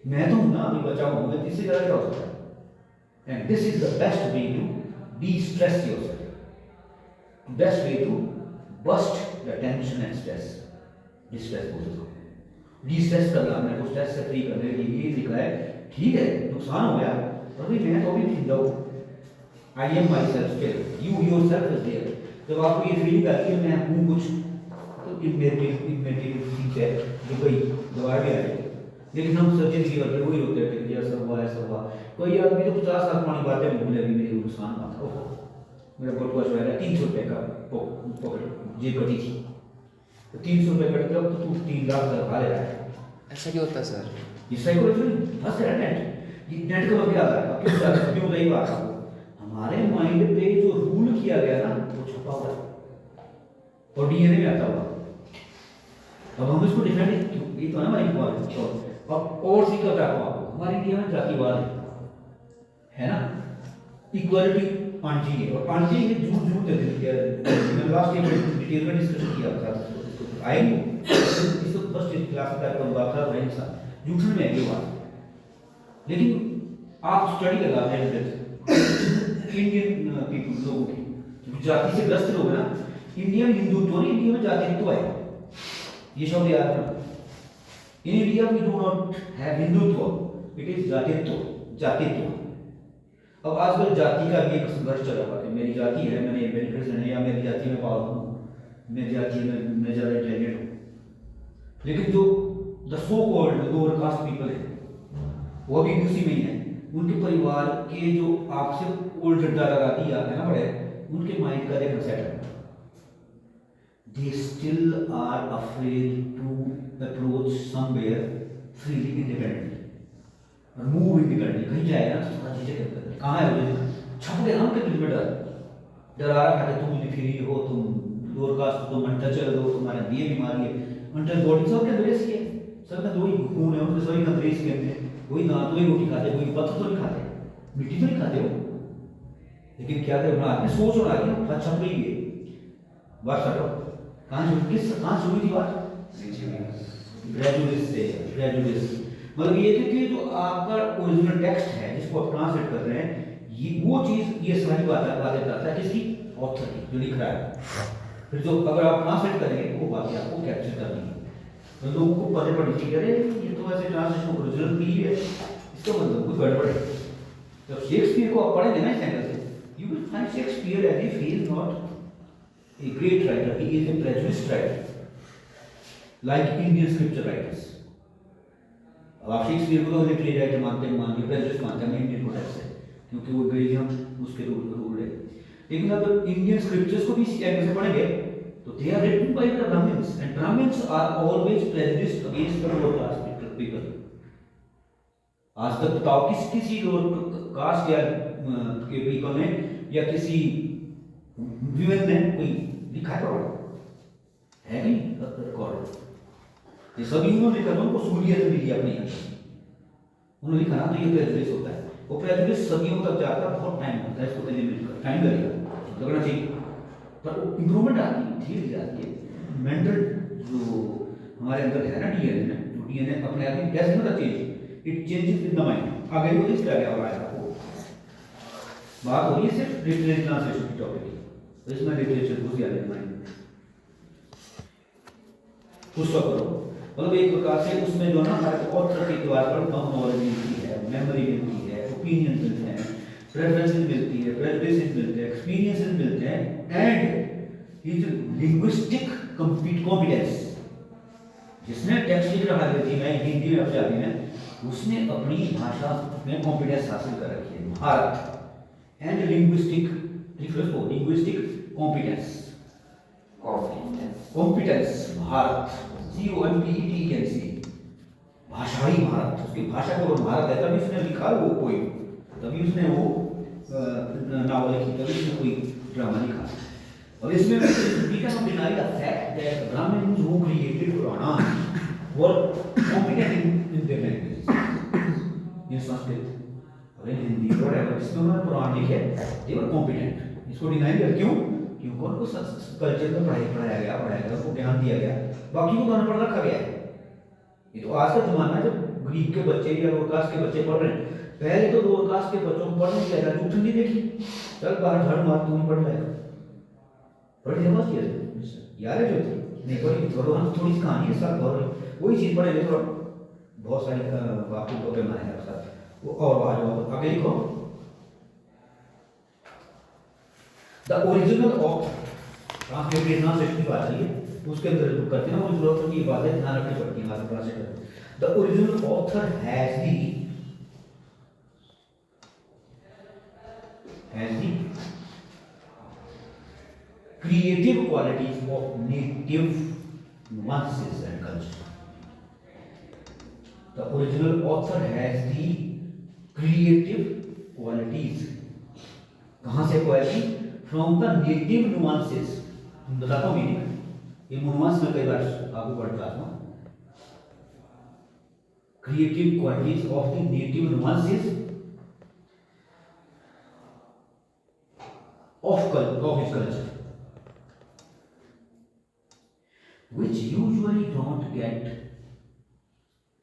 मैं तो हूँ ना, अभी बचा हूँ मैं, इससे ज़्यादा क्या हो सकता है? And this is the best way to de-stress yourself, best way to bust the tension and stress, distress बोलते हैं, de-stress करना, मेरे को स्ट्रेस से फ्री करने के लिए ये लिखा है। ठीक है, नुकसान हो गया, अभी मैं तो अभी जिंदा हूँ, I am myself still, you yourself is there. जब आपको ये फीलिंग आती है मैं हूँ कुछ, तो इनमेटिव ठीक है, जो कोई दवा भी आ जाएगी। लेकिन हम सर्जन की वजह वही होते हैं कि ऐसा हुआ ऐसा हुआ। कोई आदमी तो 50 साल पुरानी बातें भूल अभी मेरी नुकसान हुआ था, ओहो मेरा बटुआ जो है 300 रुपये का पॉकेट जेब कटी थी, तो 300 रुपये कट गया, तो तू 3 लाख का खा ले रहा है। ऐसा क्यों होता है सर? ये साइकोलॉजी फंस गया नेट, ये नेट का क्या आता है? क्यों नहीं बात है? हमारे माइंड पे जो रूल किया गया ना वो छुपा हुआ है और डीएनए में आता हुआ। अब हम इसको डिफेंड ये तो है हमारी बात। अब और सी क्या कहूँ आपको, हमारे इंडिया में जातिवाद है ना, इक्वालिटी पांची है, और पांची ये झूठ देते हैं। लास्ट ईयर डिटेल में डिस्कशन किया था, आई इसको फर्स्ट क्लास का बात था वही सा झूठन में ये बात। लेकिन आप स्टडी लगा रहे इंडियन पीपल लोगों की जाति से ग्रस्त लोग ना, इंडियन हिंदुत्व नहीं, इंडिया में जातित्व है, ये शब्द याद रखना। In India we do not have Hindutva, it is जातित्व। अब आजकल जाति का भी एक संघर्ष चल रहा है, मेरी जाति है, मैंने बेनिफिट है, या मेरी जाति में पावर हूँ, मेरी जाति में मैं ज़्यादा इंटेलिजेंट हूँ। लेकिन जो the so called lower caste people है वो भी उसी में ही है। उनके परिवार के जो आपसे ओल्ड दादा दादी आते हैं ना बड़े, उनके माइंड का देखना सेट है, they still are afraid to approach somewhere freely independently और move independently। कहीं जाएगा ना तो थोड़ा झिझक करता है, कहाँ है वो छप गया ना उनके दिल में डर आ रहा है कि तुम फ्री हो, तुम लोअर कास्ट, तुम अंटर चल दो, तुम्हारे ये बीमारी है, अंटर बॉडी सब के अंदर है, सब में दो ही खून है, उनके सभी अंदर के अंदर वही दांत वही रोटी खाते, कोई पत्थर तो नहीं खाते, मिट्टी तो नहीं खाते हो। लेकिन क्या करें, आदमी सोच रहा है कि छप गई है बात करो, कहाँ शुरू थी बात? ग्रेजुएट से मतलब ये कि जो आपका ओरिजिनल टेक्स्ट है जिसको आप ट्रांसलेट कर रहे हैं, ये वो चीज ये सारी बातें बताता है किसकी? ऑथर की, जो लिख रहा है। फिर जो अगर आप ट्रांसलेट करेंगे वो बातें आपको कैप्चर करनी है, तो लोगों को पता पड़नी चाहिए, अरे ये तो ऐसे ट्रांसलेशन ओरिजिनल भी है, इसका मतलब कोई गड़बड़ है। जब शेक्सपियर को आप पढ़ेंगे ना इस एंगल से, you will find Shakespeare as if he is not a great writer, he is a prejudiced writer, like Indian scripture writers. अब आप शेक्सपियर को लिटरेरी राइटर मानते हैं, प्रेजुडिस मानते हैं, इंडियन प्रोटेक्ट है क्योंकि वो बेल्जियम उसके रूल है। लेकिन अगर इंडियन स्क्रिप्चर्स को भी इसी एंगल से पढ़ेंगे तो they are written by the Brahmins, and Brahmins are always prejudiced against the lower caste people. आज तक बताओ किसी लोअर कास्ट या के पीपल ने या किसी विमेन ने कोई लिखा है नहीं रिकॉर्ड? ये सभी उन्होंने लिखा, उनको सूलियत मिली अपने उन्होंने लिखा ना, तो ये प्रेजुडिस होता है। वो प्रेजुडिस सदियों तक जाता है, बहुत टाइम लगता है इसको देने में, टाइम लगेगा, लगना चाहिए, पर इंप्रूवमेंट आती है, धीरे धीरे आती है। मेंटल जो हमारे अंदर है ना डीएनए में, जो डीएनए अपने आप में कैसे होता change, it changes with the mind. आगे वो इसका क्या हो रहा है आपको बात हो रही है सिर्फ लिटरेचर ट्रांसलेशन की टॉपिक की, तो इसमें लिटरेचर घुस गया माइंड में, पुष्ट करो। मतलब एक प्रकार से उसमें जो ना हमारे ऑथर के द्वारा पर कम नॉलेज मिलती है, मेमोरी मिलती है, ओपिनियन मिलते हैं, प्रेफरेंसेस मिलती है, प्रेजुडिसेस मिलते हैं, एक्सपीरियंसेस मिलते हैं, एंड हिज लिंग्विस्टिक कॉम्पिटेंस। जिसने टेक्स्ट लिख रहा है हिंदी में पंजाबी में, उसने अपनी भाषा में कॉम्पिटेंस हासिल कर रखी है, महारत। And linguistic competence Bharat, COMPETENC, भाषाई महारत, उसकी भाषा को महारत है, तभी उसने लिखा वो कोई, तभी उसने वो नावल लिखी, तभी उसने कोई ड्रामा लिखा। और इसमें we cannot deny the fact that Brahmins who created Puranas were competent in their languages, in Sanskrit और in Hindi, whatever, जिसमें उन्होंने पुराण लिखे, they were competent। इसको डिनाई कर क्यों? क्योंकि उनको कल्चर में पढ़ाया गया, उनको ज्ञान दिया गया, बाकी को अनपढ़ रखा गया है। ये तो आज का जमाना है जब गरीब के बच्चे या लोअर कास्ट के बच्चे पढ़ रहे हैं। पहले तो लोअर कास्ट के बच्चों को पढ़ने की आदत ठंडी देखी, चल बाहर झाड़ मार तू पढ़ लेगा, पढ़ी समझ किया यार जो थी नहीं पढ़ी, थोड़ा हम थोड़ी सी कहानी है साथ और वही चीज़ पढ़े थोड़ा बहुत सारी वाक्यों को पैमाने हैं साथ वो और बाहर आगे लिखो। द ओरिजिनल ऑफ ट्रांसलेशन की बात है, उसके अंदर जो करते हैं वो जरूरत की बात है, ध्यान रखनी पड़ती है हमारे translator. The original author has the creative qualities of native nuances and culture. The original author has the creative qualities. कहाँ से quality? From the native nuances. बताता हूँ मीनिंग, ये nuance में कई बार आपको पढ़ता हूँ। Creative qualities of the native nuances of his culture, which usually don't get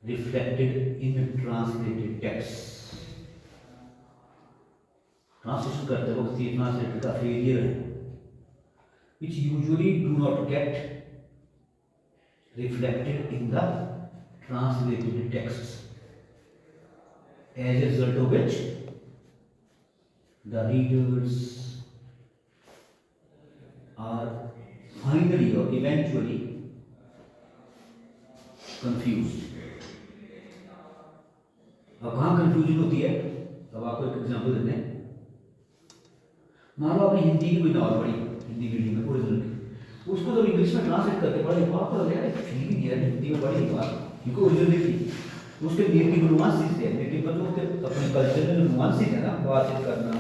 reflected in translated texts. Translation करते वक्त ये translator का failure है, which usually do not get reflected in the translated texts, as a result of which the readers are finally or eventually confused. अब कहाँ confusion होती है? अब आपको एक एग्जांपल देते हैं। मान लो आपने हिंदी की कोई नॉवल पढ़ी, हिंदी मीडियम में ओरिजिनल की, उसको जब इंग्लिश में ट्रांसलेट करके पढ़े तो आपको लग रहा है फील नहीं है हिंदी में पढ़ी बात, क्योंकि ओरिजिनल थी, उसके नेटिव नुआंसेस थे, नेटिव मतलब उसके अपने कल्चर में नुआंसेस है ना, बातचीत करना,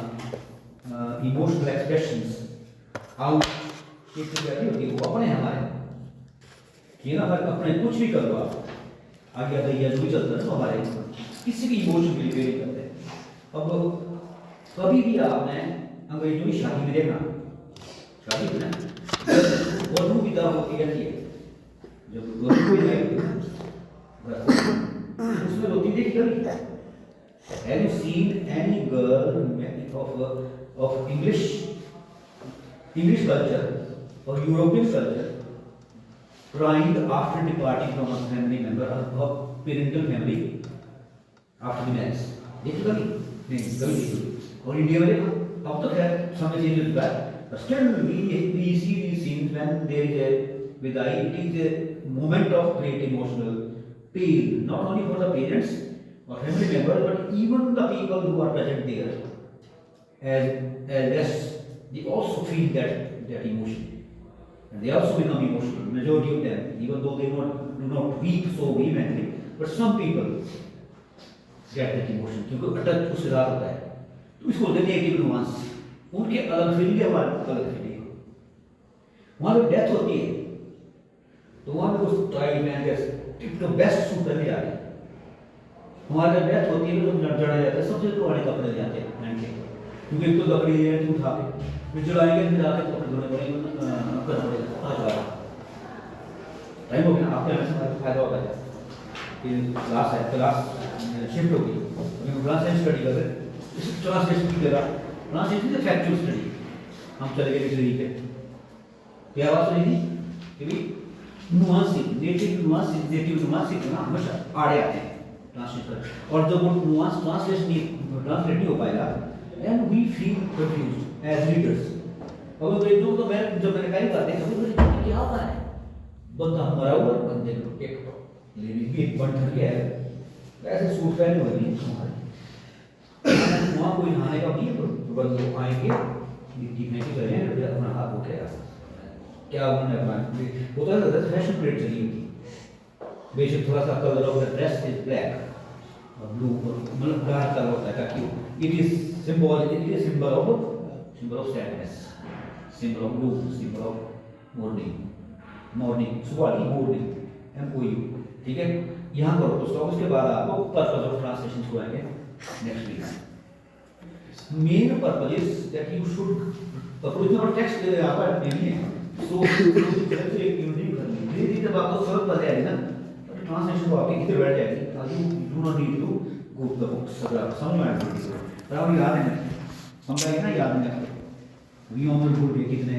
इमोशनल एक्सप्रेशंस, हाउ एक होती है वो अपने हमारे ये ना हर अपने कुछ भी कर लो आप आगे दैया जो भी चलता है तो हमारे किसी भी इमोशन के लिए करते हैं। अब कभी भी आपने अंग्रेजों की शादी में देखना, शादी में वधू विदा होती रहती है, जब वधू कोई नहीं उसमें रोती देखी कभी? Have you seen any girl of English culture or European culture crying after departing from a family member or parental family after the marriage? देखो कभी नहीं, कभी नहीं। और इंडिया में देखो, अब तो खैर समय चेंज हो चुका है, but still we see these scenes when there is a विदाई, it is a moment of great emotional pain, not only for the parents or family members, but even the people who are present there as guests, they also feel that emotion. And they also become emotional, majority of them, even though they do not weep so vehemently, but some people get that emotion, क्योंकि attach उसके साथ होता है, तो इसको बोलते हैं native nuance, उनके अलग फीलिंग है, हमारे अलग फीलिंग है। वहाँ पे डेथ होती है, तो वहाँ पे उस टाइम में तो बेस्ट सूट करने जा रहे हैं, हमारे जब डेथ होती है तो जड़ा जाता है, सबसे पुराने कपड़े ले जाते हैं पहन के, क्योंकि एक तो लकड़ी ले जाते उठा के, फिर जलाएंगे, फिर आके कपड़े धोने पड़ेंगे, टाइम हो गया ना, आपके हमेशा फायदा होता है कि क्लास है, क्लास शिफ्ट होगी, अभी ट्रांसलेशन स्टडी कर रहे हैं, इस ट्रांसलेशन की जगह ट्रांसलेशन से फैक्चुअल स्टडी हम चले गए डिक्शनरी पे, क्या बात सुनी थी कि भाई नुआंसिंग, नेटिव नुआंसिंग ना हमेशा आड़े आते हैं ट्रांसलेट कर, और जब वो नुआंस ट्रांसलेट नहीं हो पाएगा, then we feel confused as readers। अब तो मैं जब मैंने कहीं बातें कभी क्या होता है, बंदा मरा हुआ बंदे को एक लेडीज भी एक बंद के है, वैसे सूट पहने हुए नहीं तुम्हारे, वहाँ कोई नहाने का नहीं है, तो बंदे आएंगे मिट्टी में की करें, अपना हाथ धो के क्या उन्होंने अपना होता है, फैशन प्लेट चली होती, बेशक थोड़ा सा colour of the dress is black और ब्लू, मतलब डार्क कलर होता है ताकि it is symbol of sadness, symbol of gloom, symbol of morning सुबह की मॉर्निंग MOU। ठीक है, यहाँ करो तो स्टॉप। उसके बाद आपको पर्पस ऑफ ट्रांसलेशन छुड़ाएंगे next week. Main purpose is that you should कुछ ना टेक्स्ट आपका नहीं है सो जैसे एक यूनिक करनी धीरे जब आपको समझ पड़ जाएगी ना तो ट्रांसलेशन को आपकी इधर बैठ जाएगी। You do not need to go to the books, अगर आप समझ में आएगा तो आप याद है समझाएगा ना, याद नहीं वी ऑन बोल कितने